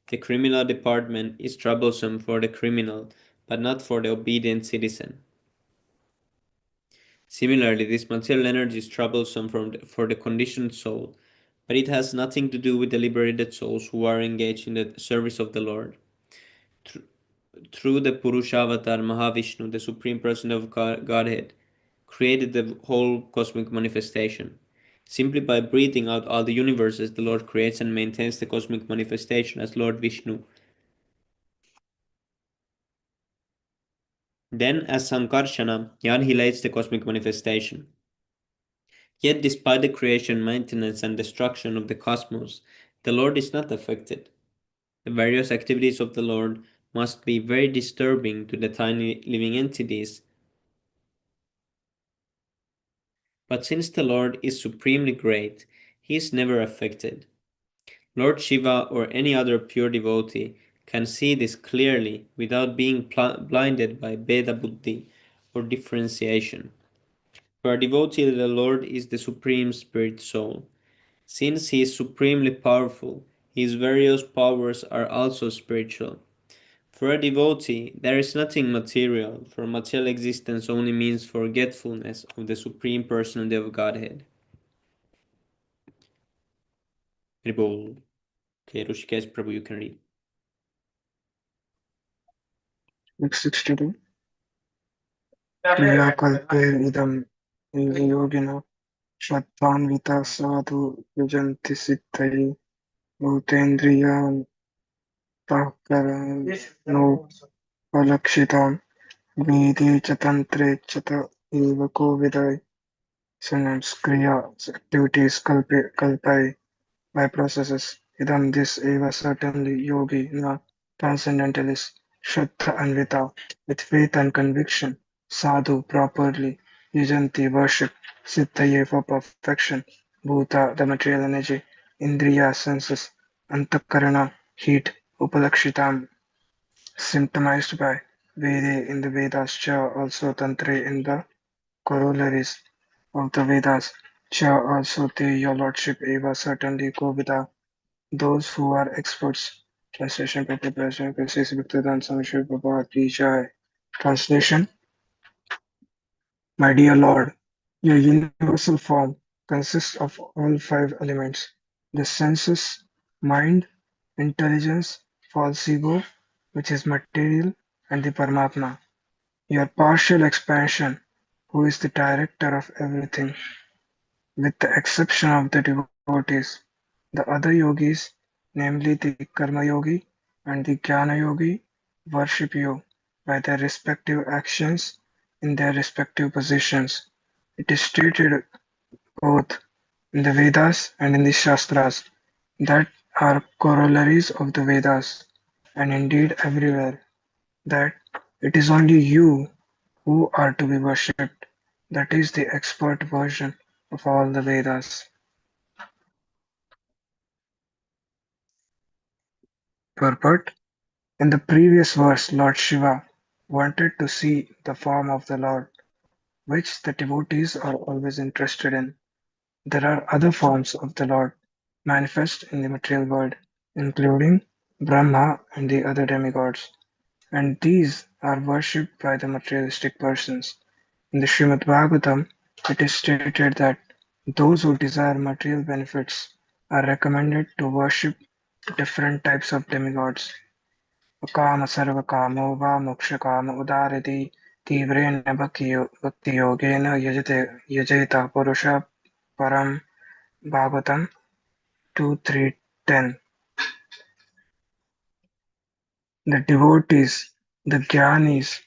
The criminal department is troublesome for the criminal, but not for the obedient citizen. Similarly, this material energy is troublesome for the conditioned soul, but it has nothing to do with the liberated souls who are engaged in the service of the Lord. Through the Purushavatar Mahavishnu, the Supreme Person of Godhead, created the whole cosmic manifestation. Simply by breathing out all the universes, the Lord creates and maintains the cosmic manifestation as Lord Vishnu. Then, as Sankarshana, he annihilates the cosmic manifestation. Yet, despite the creation, maintenance, and destruction of the cosmos, the Lord is not affected. The various activities of the Lord must be very disturbing to the tiny living entities. But since the Lord is supremely great, he is never affected. Lord Shiva or any other pure devotee can see this clearly without being blinded by Veda Buddhi or differentiation. For a devotee, the Lord is the Supreme Spirit Soul. Since he is supremely powerful, his various powers are also spiritual. For a devotee, there is nothing material, for material existence only means forgetfulness of the Supreme Personality of Godhead. Ribol. Okay, Rushikesh Prabhu, you can read. Next 62. Kriya kalpe idam yogina shraddhanvita sadhu yujanti siddhayi bhutendriyan tahkaran no palakshitam vede cha tantre chata eva ko vidai. Synonyms kriya activities kalpai by processes. Idam this eva certainly yogi na transcendentalist Shraddha Anvita with faith and conviction. Sadhu properly Yujanti worship. Siddhaye for perfection. Bhuta the material energy. Indriya senses. Antakarana heat. Upalakshitam symptomized by Vede in the Vedas. Cha also Tantre in the corollaries of the Vedas. Cha also te your lordship eva certainly Govida. Those who are experts. Translation Papa President Precious Bhaktivedanta Swami Srila Prabhupada Ki Jai. Translation. My dear Lord, your universal form consists of all five elements: the senses, mind, intelligence, false ego, which is material, and the Paramatma. Your partial expansion, who is the director of everything, with the exception of the devotees. The other yogis, namely the Karma Yogi and the Jnana Yogi, worship you by their respective actions in their respective positions. It is stated both in the Vedas and in the Shastras that are corollaries of the Vedas, and indeed everywhere, that it is only you who are to be worshipped. That is the expert version of all the Vedas. Purport: in the previous verse, Lord Shiva wanted to see the form of the Lord, which the devotees are always interested in. There are other forms of the Lord manifest in the material world, including Brahma and the other demigods, and these are worshipped by the materialistic persons. In the Śrīmad-Bhāgavatam, it is stated that those who desire material benefits are recommended to worship different types of demigods. अकाम सर्वकामो वा मोक्षकाम उदारति तीव्रेण भक्तियोगेन यजेत पुरुषः परं Bhagavatam 2.3.10. The devotees, the jnanis,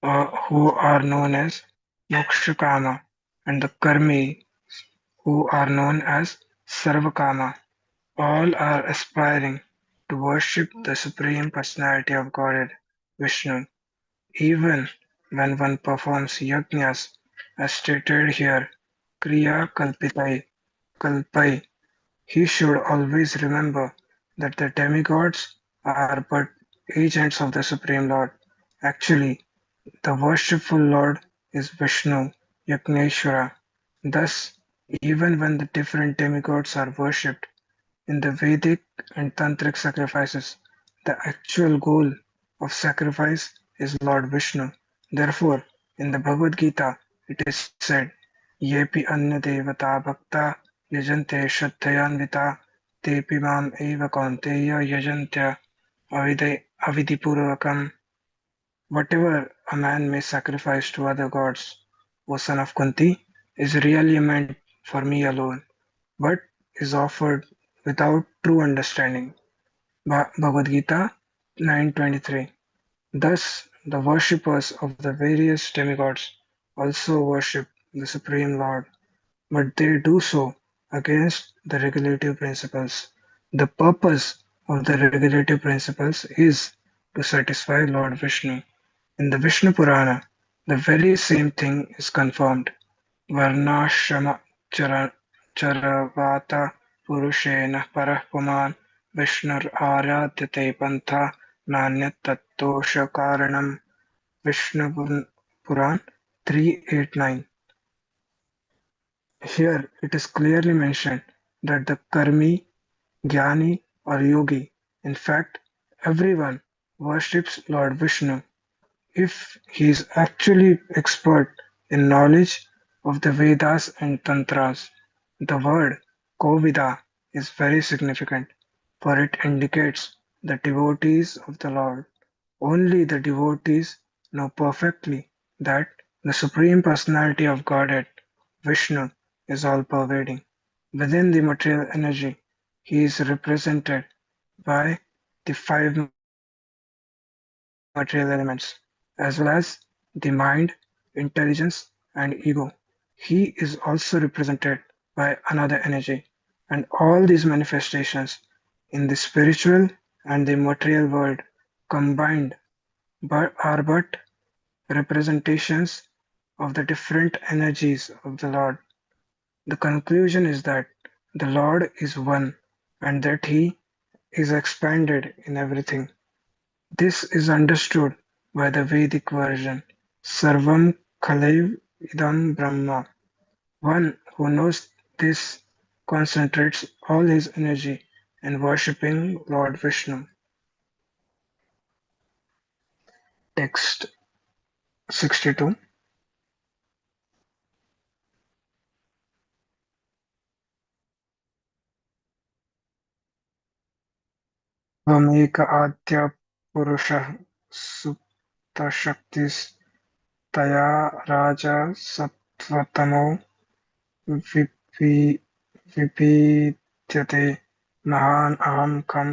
who are known as Mokshakama, and the karmi, who are known as Sarvakama, all are aspiring to worship the Supreme Personality of Godhead, Vishnu. Even when one performs yajnas, as stated here, Kriya Kalpai, he should always remember that the demigods are but agents of the Supreme Lord. Actually, the worshipful Lord is Vishnu, Yagneshwara. Thus, even when the different demigods are worshipped in the Vedic and Tantric sacrifices, the actual goal of sacrifice is Lord Vishnu. Therefore, in the Bhagavad Gita, it is said, Yepi anya devata bhakta yajante shraddhayanvita tepi mam eva kaunteya yajantya avidipurvakam. Whatever a man may sacrifice to other gods, O son of Kunti, is really meant for me alone, but is offered without true understanding. Bhagavad Gita 9.23. Thus, the worshippers of the various demigods also worship the Supreme Lord, but they do so against the regulative principles. The purpose of the regulative principles is to satisfy Lord Vishnu. In the Vishnu Purana, the very same thing is confirmed. Varnashrama charavata purushena parah puman Vishnur aradyate pantha nanyat tattosha karanam. Vishnu Puran 389. Here it is clearly mentioned that the karmi, jnani or yogi, in fact everyone, worships Lord Vishnu if he is actually expert in knowledge of the Vedas and Tantras. The word Kovida is very significant, for it indicates the devotees of the Lord. Only the devotees know perfectly that the Supreme Personality of Godhead, Vishnu, is all-pervading. Within the material energy, he is represented by the five material elements, as well as the mind, intelligence, and ego. He is also represented by another energy, and all these manifestations in the spiritual and the material world combined are but representations of the different energies of the Lord. The conclusion is that the Lord is one and that he is expanded in everything. This is understood by the Vedic version, Sarvam Khalaiv Idam Brahma. One who knows this concentrates all his energy in worshipping Lord Vishnu. Text 62. Vameka Adya Purusha तशक्तिस्तया Raja सत्त्वतमो VP- विपीड्यते महान् अहं खं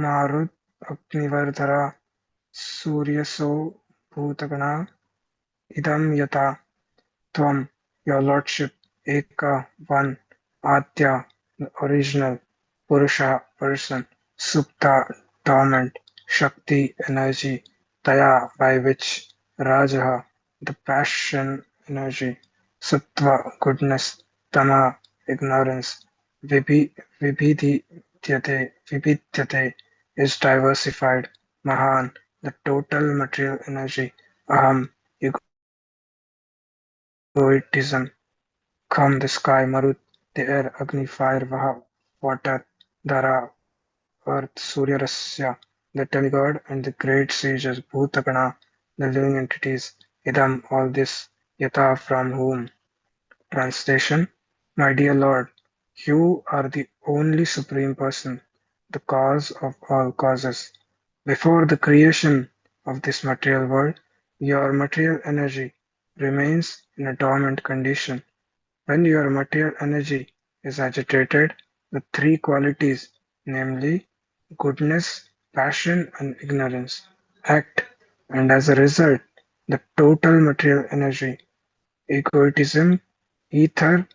मारुत् अग्निवर्धरा सूर्यसो भूतगणा idam yata tvam, your lordship, eka, one, adya, the original, purusha, person, supta, dormant, shakti, energy, taya, by which, rajaha, the passion, energy, sattva, goodness, tama, ignorance, vibhidyate is diversified, mahan, the total material energy, aham, egoism, Kham, the sky; Marut, the air; Agni, fire; Vaha, water; Dhara, earth; Surya, the demigod; and the great sages; Bhutagana, the living entities; Idam, all this; Yata, from whom. Translation: My dear Lord, you are the only Supreme Person, the cause of all causes. Before the creation of this material world, your material energy remains in a dormant condition. When your material energy is agitated, the three qualities, namely goodness, passion, and ignorance, act, and as a result, the total material energy, egotism, ether,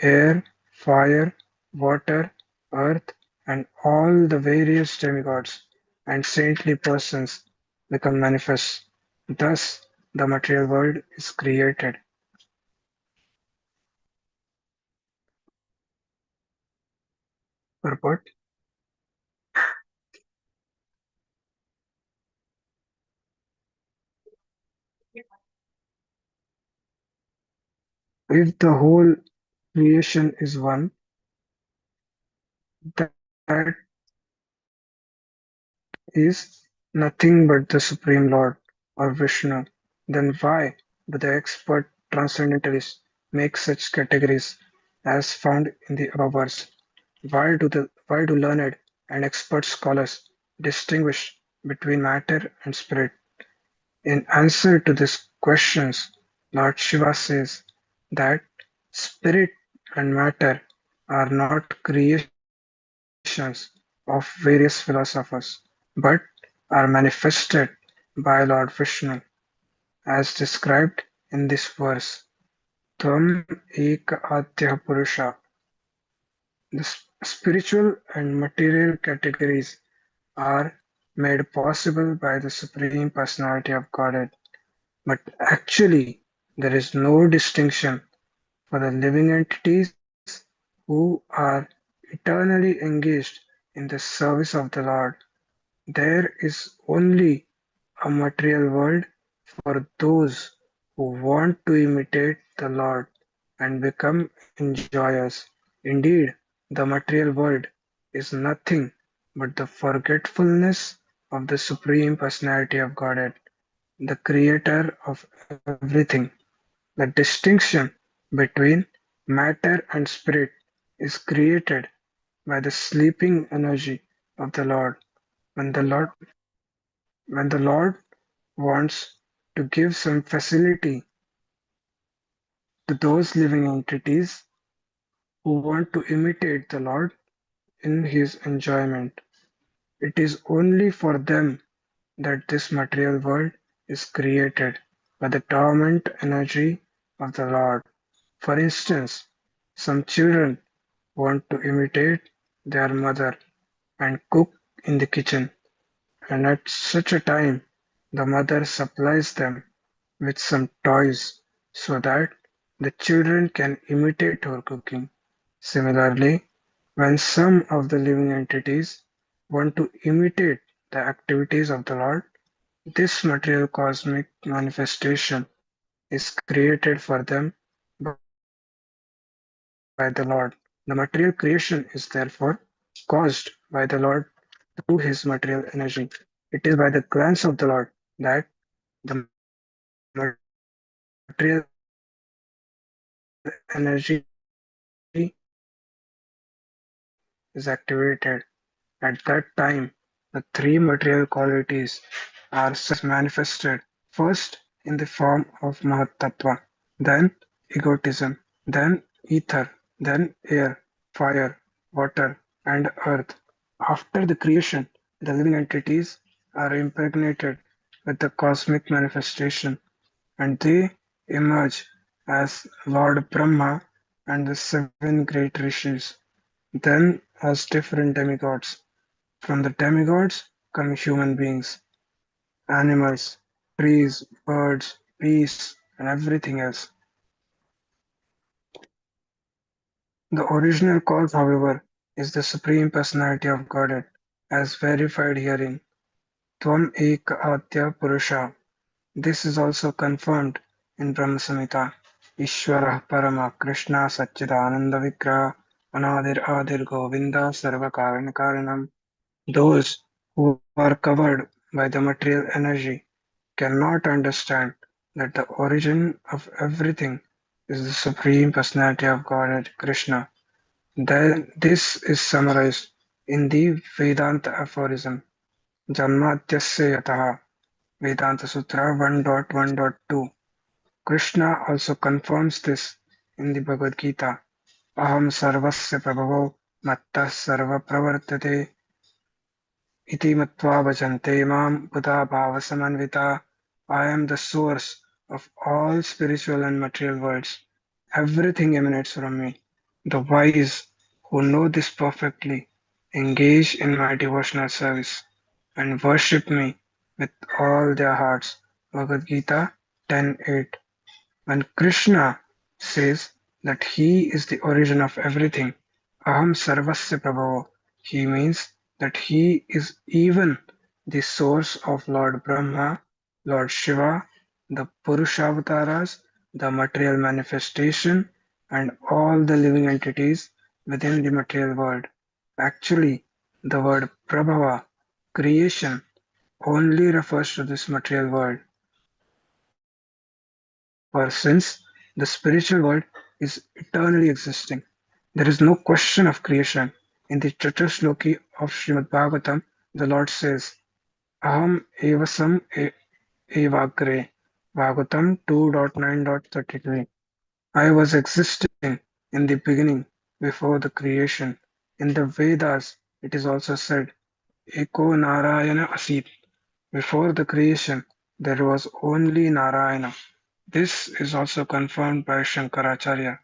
air, fire, water, earth, and all the various demigods and saintly persons become manifest. Thus, the material world is created. Purport: If the whole creation is one, that is nothing but the Supreme Lord or Vishnu, then why do the expert transcendentalists make such categories as found in the above verse? Why do learned and expert scholars distinguish between matter and spirit? In answer to these questions, Lord Shiva says that spirit and matter are not creations of various philosophers, but are manifested by Lord Vishnu, as described in this verse. Tvam eka adya purusha. The spiritual and material categories are made possible by the Supreme Personality of Godhead, but actually there is no distinction for the living entities who are eternally engaged in the service of the Lord. There is only a material world for those who want to imitate the Lord and become enjoyers. Indeed, the material world is nothing but the forgetfulness of the Supreme Personality of Godhead, the Creator of everything. The distinction between matter and spirit is created by the sleeping energy of the Lord. When the Lord when the Lord wants to give some facility to those living entities who want to imitate the Lord in his enjoyment. It is only for them that this material world is created by the dormant energy of the Lord. For instance, some children want to imitate their mother and cook in the kitchen, and at such a time the mother supplies them with some toys so that the children can imitate her cooking. Similarly, when some of the living entities want to imitate the activities of the Lord, this material cosmic manifestation is created for them by the Lord. The material creation is therefore caused by the Lord through his material energy. It is by the glance of the Lord that the material energy is activated. At that time, the three material qualities are made possible by the Supreme Personality of Godhead. are manifested first in the form of Mahatattva, then egotism, then ether, then air, fire, water, and earth. After the creation, the living entities are impregnated with the cosmic manifestation and they emerge as Lord Brahma and the seven great rishis, then as different demigods. From the demigods come human beings, animals, trees, birds, beasts, and everything else. The original cause, however, is the Supreme Personality of Godhead, as verified herein. Tvam Eka Adya Purusha. This is also confirmed in Brahma Samhita. Ishvara Parama Krishna Satchidananda Vigraha Anadir Adir Govinda Sarva Karana Karanam. Those who are covered by the material energy cannot understand that the origin of everything is the Supreme Personality of Godhead, Krishna. Then this is summarized in the Vedanta aphorism Janmatyasya Yataha, Vedanta Sutra 1.1.2. Krishna also confirms this in the Bhagavad Gita. Aham sarvasya prabhavo mattah sarva pravartate iti matva bhajante mam buddha bhava samanvita. I am the source of all spiritual and material worlds. Everything emanates from me. The wise who know this perfectly engage in my devotional service and worship me with all their hearts. Bhagavad Gita 10:8. When Krishna says that he is the origin of everything, Aham Sarvasya Prabhavo, he means that he is even the source of Lord Brahma, Lord Shiva, the Purushavataras, the material manifestation, and all the living entities within the material world. Actually, the word Prabhava, creation, only refers to this material world. For since the spiritual world is eternally existing, there is no question of creation. In the Chaturshloki of Śrīmad-Bhāgavatam, the Lord says, Aham evasam evagre. Bhagavatam 2.9.33. I was existing in the beginning before the creation. In the Vedas, it is also said, Eko Narayana Asit. Before the creation, there was only Narayana. This is also confirmed by Shankaracharya.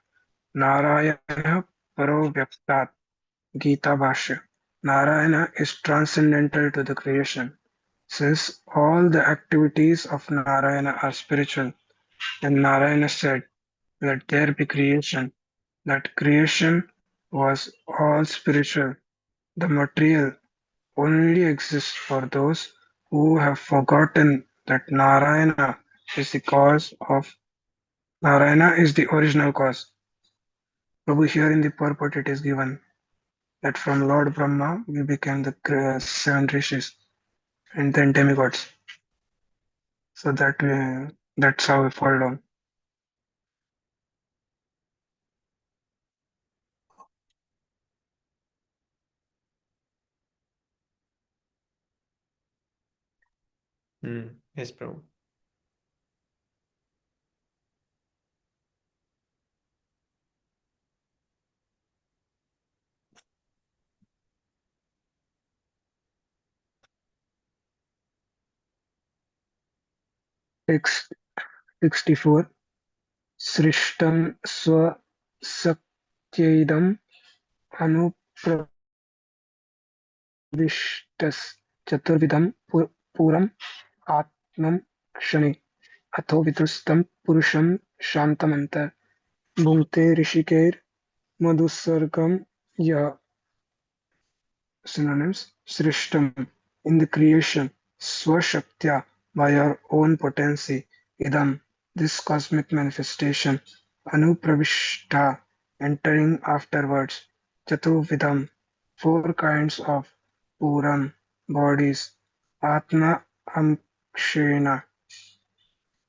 Narayana Paro Vyaktat, Gita Bhashya. Narayana is transcendental to the creation. Since all the activities of Narayana are spiritual, and Narayana said, let there be creation, that creation was all spiritual. The material only exists for those who have forgotten that Narayana is the original cause. Prabhu, here in the purport it is given that from Lord Brahma we became the seven rishis and then demigods. So that's how we fall down. Yes, Prabhu. Text 64. Srishtam swa sakyaidam anupravishtas chaturvidam puram atmam kshane atho vitrustam purusham shantamanta bhungte rishikeir madhusargam ya. Synonyms: Srishtam, in the creation, Swashaktya, by your own potency, Idam, this cosmic manifestation, Anupravishta, entering afterwards, Chatuvidam, four kinds of Puram, bodies, Atma Amkshena,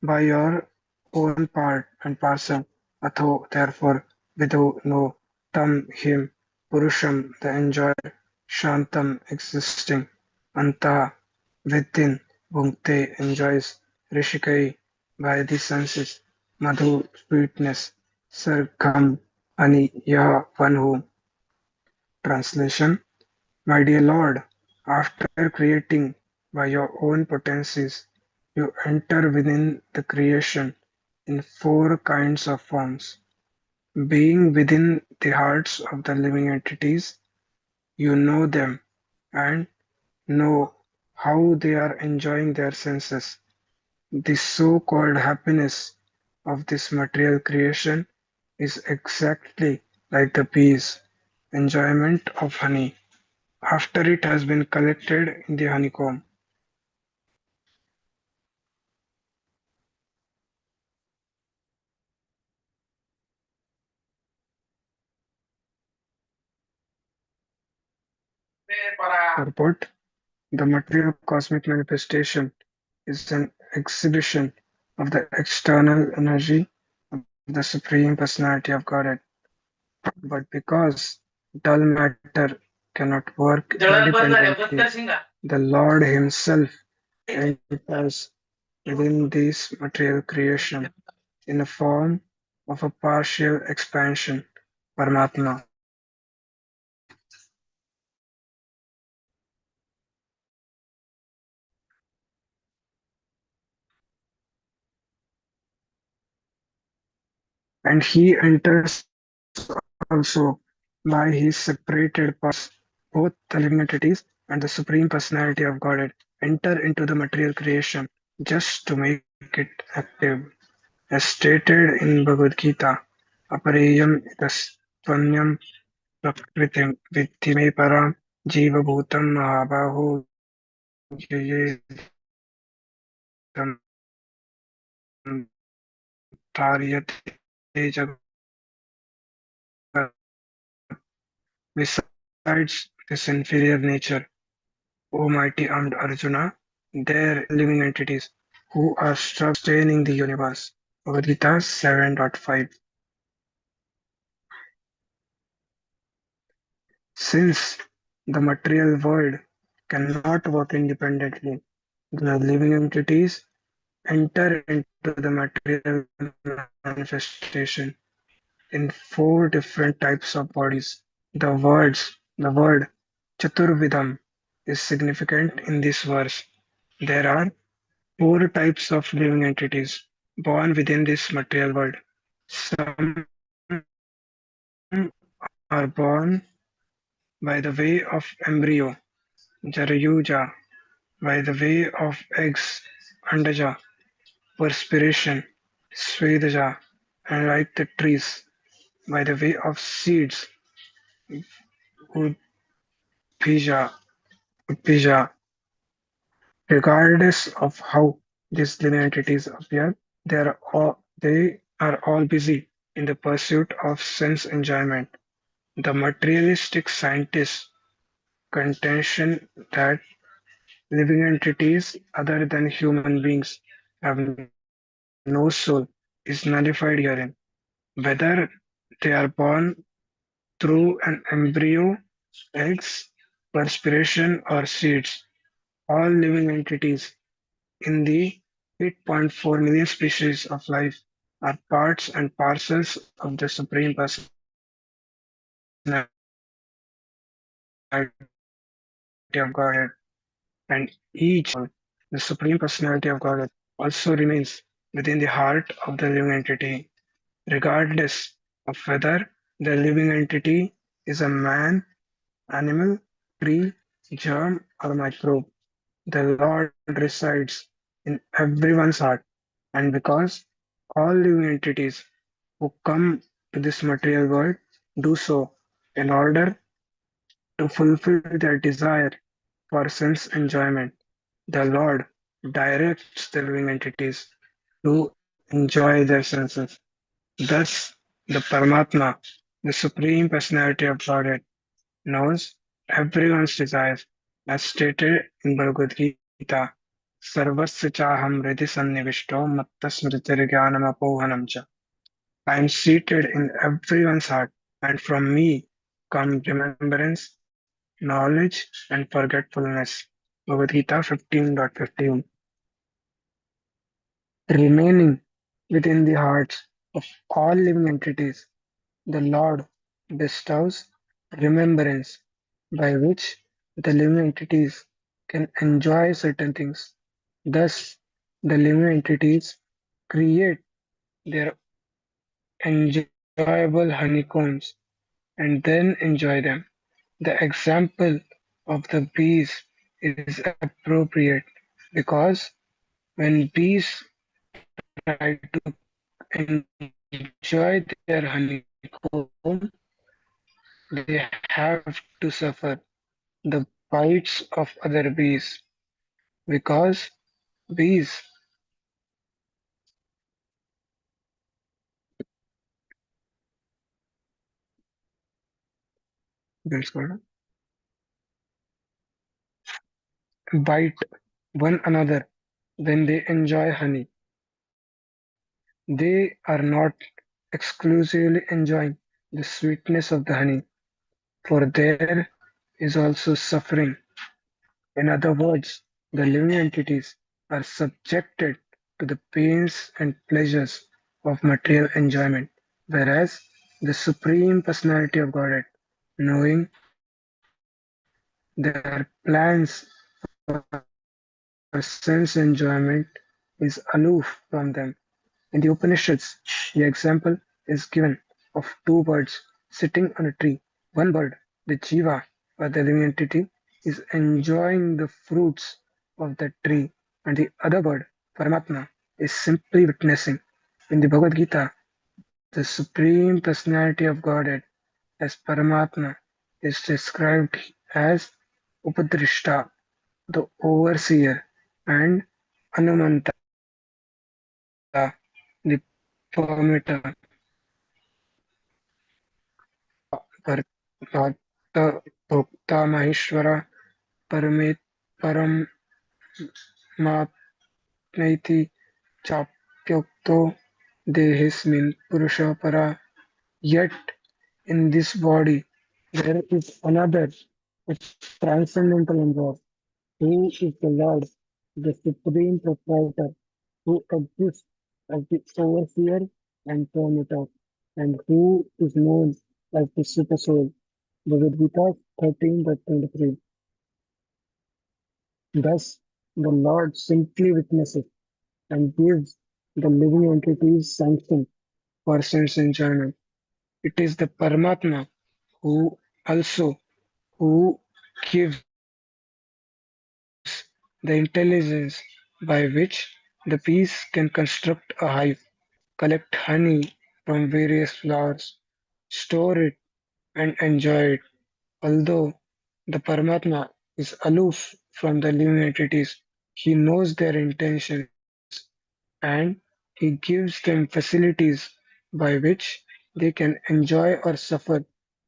by your own part and parcel, Atho, therefore, Vidu, know, Tam, him, Purusham, the enjoyer, Shantam, existing, Anta, within, Bhukte enjoys Rishikai by the senses, Madhu sweetness, Sargam Ani Yah one who. Translation: My dear Lord, after creating by your own potencies, you enter within the creation in four kinds of forms. Being within the hearts of the living entities, you know them and know how they are enjoying their senses. The so-called happiness of this material creation is exactly like the bees' enjoyment of honey after it has been collected in the honeycomb. Purport: The material cosmic manifestation is an exhibition of the external energy of the Supreme Personality of Godhead. But because dull matter cannot work independently, the Lord Himself enters within this material creation in the form of a partial expansion, Paramatma. And He enters also by His separated parts. Both the living entities and the Supreme Personality of Godhead enter into the material creation just to make it active. As stated in Bhagavad Gita, Apareyam itastvanyam prakritim viddhi me param jiva bhutam mahabaho yayedam dharyate Besides this inferior nature, O mighty armed Arjuna, there living entities who are sustaining the universe. Bhagavad Gita 7.5. Since the material world cannot work independently, the living entities enter into the material manifestation in four different types of bodies. The word Chaturvidam is significant in this verse. There are four types of living entities born within this material world. Some are born by the way of embryo, Jarayuja, by the way of eggs, Andaja, perspiration, Swedaja, and like the trees, by the way of seeds, Udbija, Udbija. Regardless of how these living entities appear, they are all busy in the pursuit of sense enjoyment. The materialistic scientist's contention that living entities other than human beings have no soul is nullified herein. Whether they are born through an embryo, eggs, perspiration, or seeds, all living entities in the 8.4 million species of life are parts and parcels of the Supreme Personality of Godhead, and each individual soul, the Supreme Personality of Godhead, also remains within the heart of the living entity, regardless of whether the living entity is a man, animal, tree, germ, or microbe. The Lord resides in everyone's heart, and because all living entities who come to this material world do so in order to fulfill their desire for sense enjoyment, the Lord directs the living entities to enjoy their senses. Thus, the Paramatma, the Supreme Personality of Godhead, knows everyone's desires, as stated in Bhagavad Gita. Sarvasya chaham hridhi sannivishto matta smritirjnanapohanam cha. I am seated in everyone's heart, and from me come remembrance, knowledge, and forgetfulness. Bhagavad Gita 15.15. remaining within the hearts of all living entities. The Lord bestows remembrance by which the living entities can enjoy certain things. Thus, the living entities create their enjoyable honeycombs and then enjoy them. The example of the bees is appropriate because when bees try to enjoy their honeycomb, they have to suffer the bites of other bees because bees that's called, bite one another when they enjoy honey. They are not exclusively enjoying the sweetness of the honey, for there is also suffering. In other words, the living entities are subjected to the pains and pleasures of material enjoyment, whereas the Supreme Personality of Godhead, knowing their plans for sense enjoyment, is aloof from them. In the Upanishads, the example is given of two birds sitting on a tree. One bird, the jiva, or the living entity, is enjoying the fruits of that tree, and the other bird, Paramatma, is simply witnessing. In the Bhagavad Gita, the Supreme Personality of Godhead as Paramatma is described as Upadrishta, the overseer, and Anumanta, the permitter. Bhakta Bhokta Maheshwara Paramit Paramatmaiti Chapyokto Dehismin Purusha Para. Yet in this body there is another, a transcendental envoy, who is the Lord, the Supreme Proprietor, who exists as the overseer and permitter, and who is known as the Super Soul. Bhagavad Gita 13:23. Thus, the Lord simply witnesses and gives the living entities sanction for sense enjoyment. It is the Paramatma who also who gives the intelligence by which the bees can construct a hive, collect honey from various flowers, store it, and enjoy it. Although the Paramatma is aloof from the living entities, he knows their intentions and he gives them facilities by which they can enjoy or suffer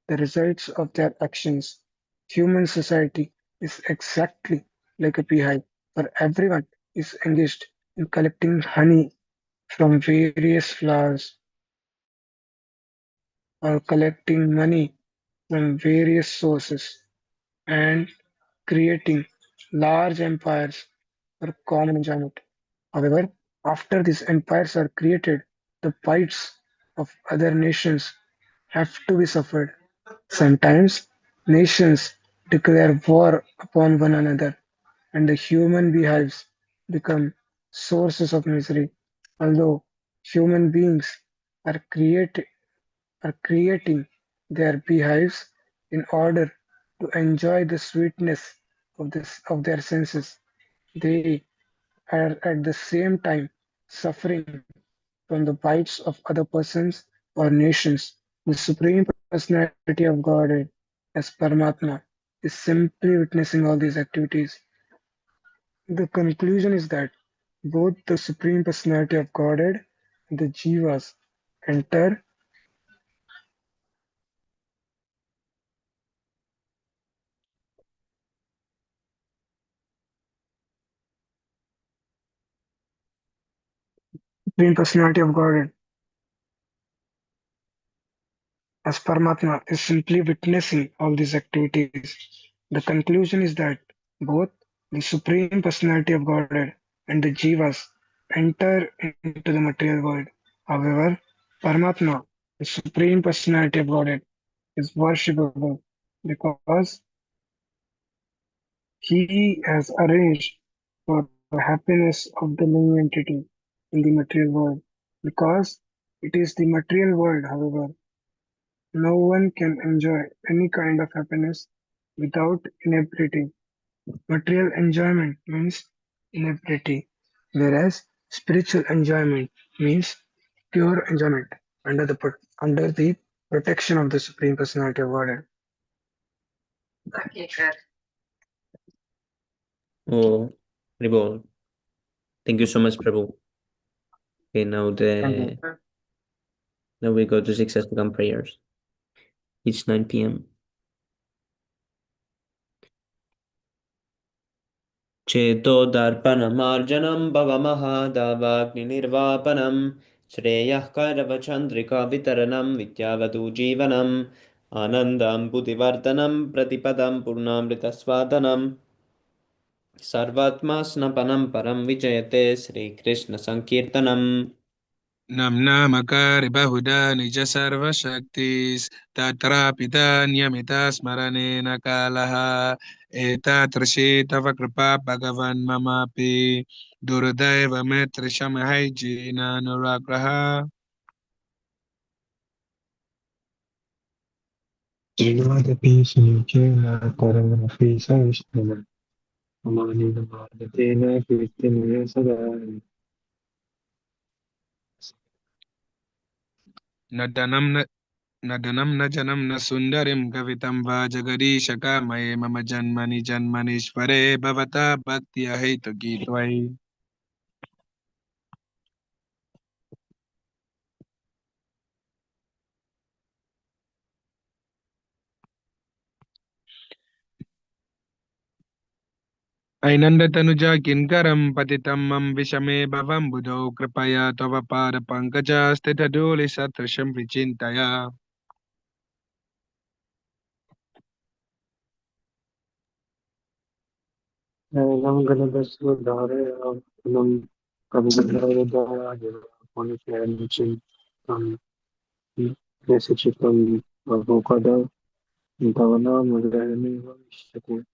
the results of their actions. Human society is exactly like a beehive, where everyone is engaged in collecting honey from various flowers or collecting money from various sources and creating large empires for common enjoyment. However, after these empires are created, the bites of other nations have to be suffered. Sometimes nations declare war upon one another, and the human beehives become sources of misery. Although human beings are creating their beehives in order to enjoy the sweetness of their senses, they are at the same time suffering from the bites of other persons or nations. The Supreme Personality of Godhead, as Paramatma, is simply witnessing all these activities. The conclusion is that both the Supreme Personality of Godhead and the Jivas enter Supreme Personality of Godhead as Paramatma is simply witnessing all these activities. The conclusion is that both the Supreme Personality of Godhead and the Jivas enter into the material world. However, Paramatma, the Supreme Personality of Godhead, is worshipable because he has arranged for the happiness of the living entity in the material world. Because it is the material world, however, no one can enjoy any kind of happiness without inebriety. Material enjoyment means inebriety, whereas spiritual enjoyment means pure enjoyment under the protection of the Supreme Personality of Godhead. Oh, Ribol. Thank you so much, Prabhu. Okay, now we go to 6 second prayers. It's 9 p.m. चेतोदर्पणमार्जनं भवमहादावाग्निर्वापनं श्रेयः करवचन्द्रिकावितरणं विद्यावधूजीवनम् आनन्दं बुद्धिवर्धनं प्रतिपदं पूर्णामृतस्वादनं सर्वात्मास्नपनं परं विजयते श्रीकृष्णसङ्कीर्तनम् Namnamaka ribahuda nija sarva shaktis tatrapita niyamita smaranena kalaha etatrashi tava kripa bhagavan mamapi durudaiva metrisham haijina nuragraha. Śrīmad-Bhāgavatam Śrīmad-Bhāgavatam Śrīmad-Bhāgavatam Amanīna-bhāgatena Kirtiniya Sada. Nadanam najanam nasundarim kavitam va jagadisha kamaye mama janmani janmanishvare bhavata bhakti aheta gitvai. Ainandatanuja kinkaram patitamam vishame bhavam buddho kripaya tava pada pankaja stitaduli satrasham vichintaya. Nam Ganadasvadharaya Nam Kavadharaya Poniferichim Tam Nesichitam Avokada Bhavana Mudayami Vishati.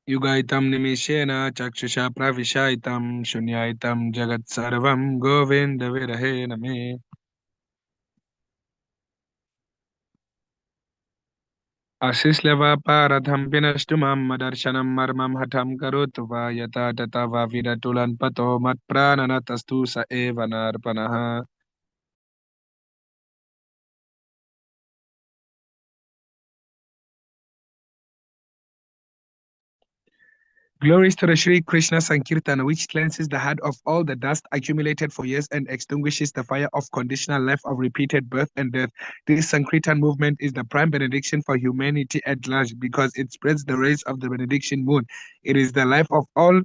Yugaitam nimishena chakshusha pravishaitam shunyaitam jagat sarvam govinda virahe name. Asisleva paradham pinashtumam madarshanam marmam hatam karutva yata tata va vidatulan pato mat prananatastu sa eva narpanaha. Glories to the Sri Krishna Sankirtana, which cleanses the heart of all the dust accumulated for years and extinguishes the fire of conditional life of repeated birth and death. This Sankirtan movement is the prime benediction for humanity at large because it spreads the rays of the benediction moon. It is the life of all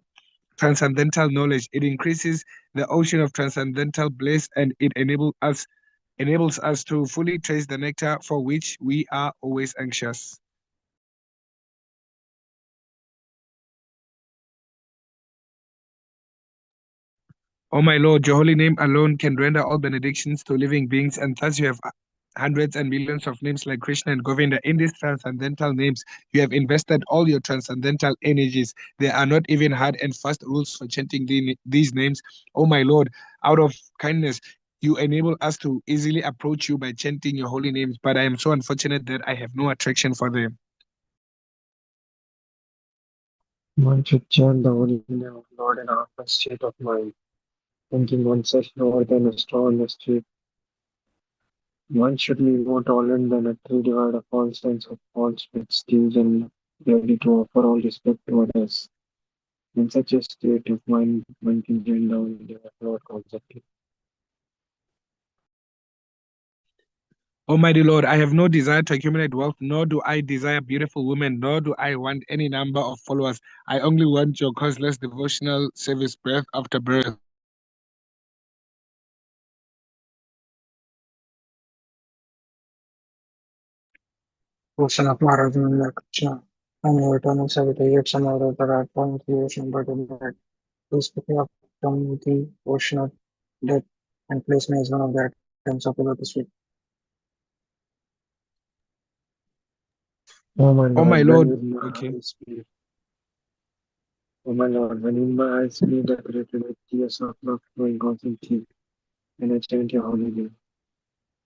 transcendental knowledge. It increases the ocean of transcendental bliss, and it enables us to fully taste the nectar for which we are always anxious. O my Lord, your holy name alone can render all benedictions to living beings, and thus you have hundreds and millions of names like Krishna and Govinda. In these transcendental names, you have invested all your transcendental energies. There are not even hard and fast rules for chanting these names. O my Lord, out of kindness, you enable us to easily approach you by chanting your holy names, but I am so unfortunate that I have no attraction for them. One should chant the holy name of Lord in a harmless state of mind, thinking oneself lower than a straw on the street. One should be more tolerant than a tree devoid of all sense of false prestige and ready to offer all respect to others. In such a state of mind, one can chant down the name of Lord constantly. Almighty Lord, I have no desire to accumulate wealth, nor do I desire beautiful women, nor do I want any number of followers. I only want your causeless devotional service birth after birth. Kosala Paradhananda Krishna. and your eternal servitor, yet some order that are born to the ocean, but in that please pick me up from the ocean of death and place me as one of the atoms of the lotus feet. Oh my Oh my Lord, when Lord. will my Okay. eyes be? Oh my Lord, when will my eyes be decorated with tears of love flowing constantly, and I chant your holy name?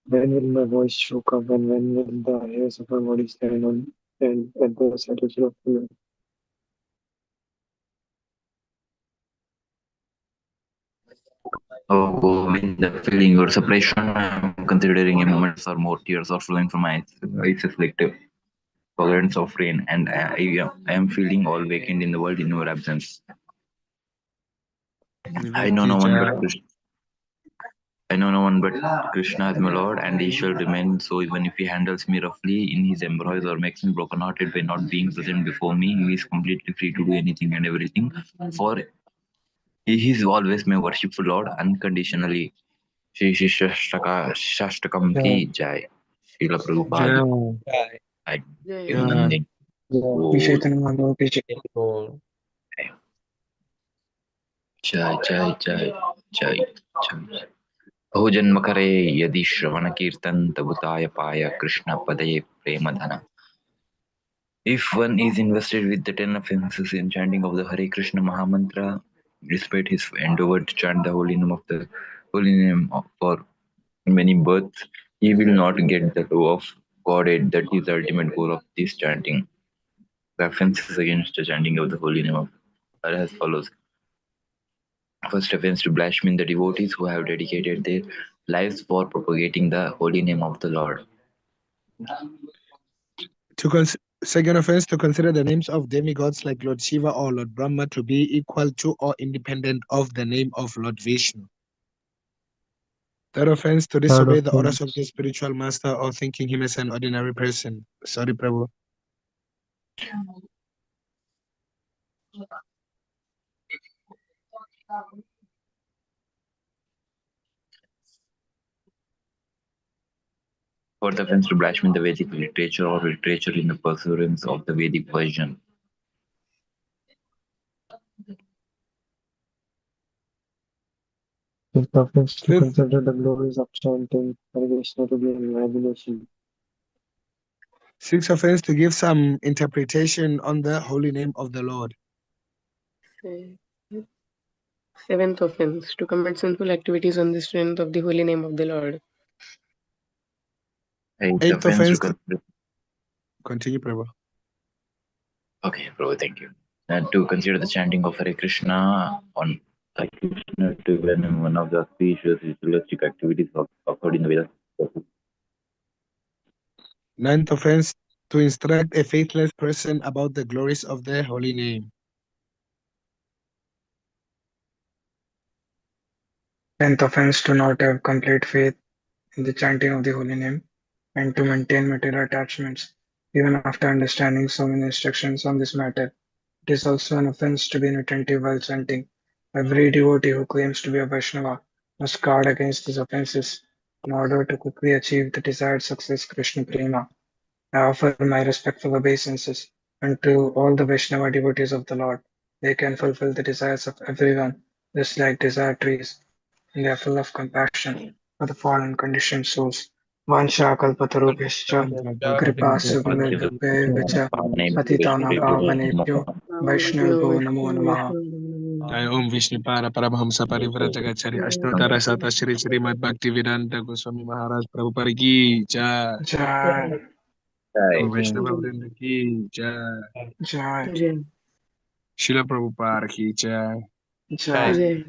When will my voice choke up, and when will the hairs of my body stand on and at the sight of you? Oh, Govind, feeling your separation, I'm considering a moment or more tears are flowing from my eyes. It's like the torrents of rain, and I am feeling all vacant in the world in your absence. I know no one but Krishna. I know no one but Krishna as my Lord, and He shall remain so even if He handles me roughly in His embrace or makes me broken-hearted by not being present before me. He is completely free to do anything and everything, for He is always my worshipful Lord unconditionally. Shri Shastakam ki jai. Srila Prabhupada. Yeah. Jai. Jai. Yeah. Shri Chaitanya Mahaprabhu ki jai. Lord. Jai, jai, jai, jai, jai. बहुजन्म करे यदि श्रवण कीर्तन तबुताय पाय कृष्ण पदये प्रेम धन. If one is invested with the 10 offenses in chanting of the Hare Krishna Mahamantra, despite his endeavor to chant the holy name for many births, he will not get the love of Godhead. That is the ultimate goal of this chanting. The offenses against the chanting of the holy name of are as follows. First offense to blaspheme the devotees who have dedicated their lives for propagating the holy name of the Lord. Second offense, to consider the names of demigods like Lord Shiva or Lord Brahma to be equal to or independent of the name of Lord Vishnu. Third offense, to disobey the orders of the spiritual master or thinking him as an ordinary person. Sorry, Prabhu. Fourth offense to blaspheme the Vedic literature or literature in the pursuance of the Vedic version. Fifth offense, to Fifth, consider the glories of chanting Hare Krishna to be an imagination. sixth offense, to give some interpretation on the holy name of the Lord. Seventh offense, to commit sinful activities on the strength of the holy name of the Lord. Eighth offense, to consider. Continue, Prabhu. Okay, bro, thank you. And to consider the chanting of Hare Krishna on Hare Krishna to be one of the auspicious ritualistic activities occurred in the Vedas. Ninth offense, to instruct a faithless person about the glories of the holy name. 10th offense to not have complete faith in the chanting of the holy name and to maintain material attachments even after understanding so many instructions on this matter. It is also an offense to be inattentive while chanting. Every devotee who claims to be a Vaishnava must guard against these offenses in order to quickly achieve the desired success Krishna Prema. I offer my respectful obeisances unto all the Vaishnava devotees of the Lord. They can fulfill the desires of everyone, just like desire trees, and they are full of compassion for the fallen conditioned souls. Vansha kalpatarubhishcha kripa subhavebhyo patitanam pavanebhyo Vaishnavyo namo namaha. Jai Om Vishnu Para Paramahamsa Parivrajagachari Ashtotara Sata Shri Śrīmad Bhaktivedanta Goswami Maharaj Prabhupada ki Jai. Jai, Om Vaishnava Vrinda ki Jai. Jai, Jai. Srila Prabhupada ki Jai. Jai. Jai.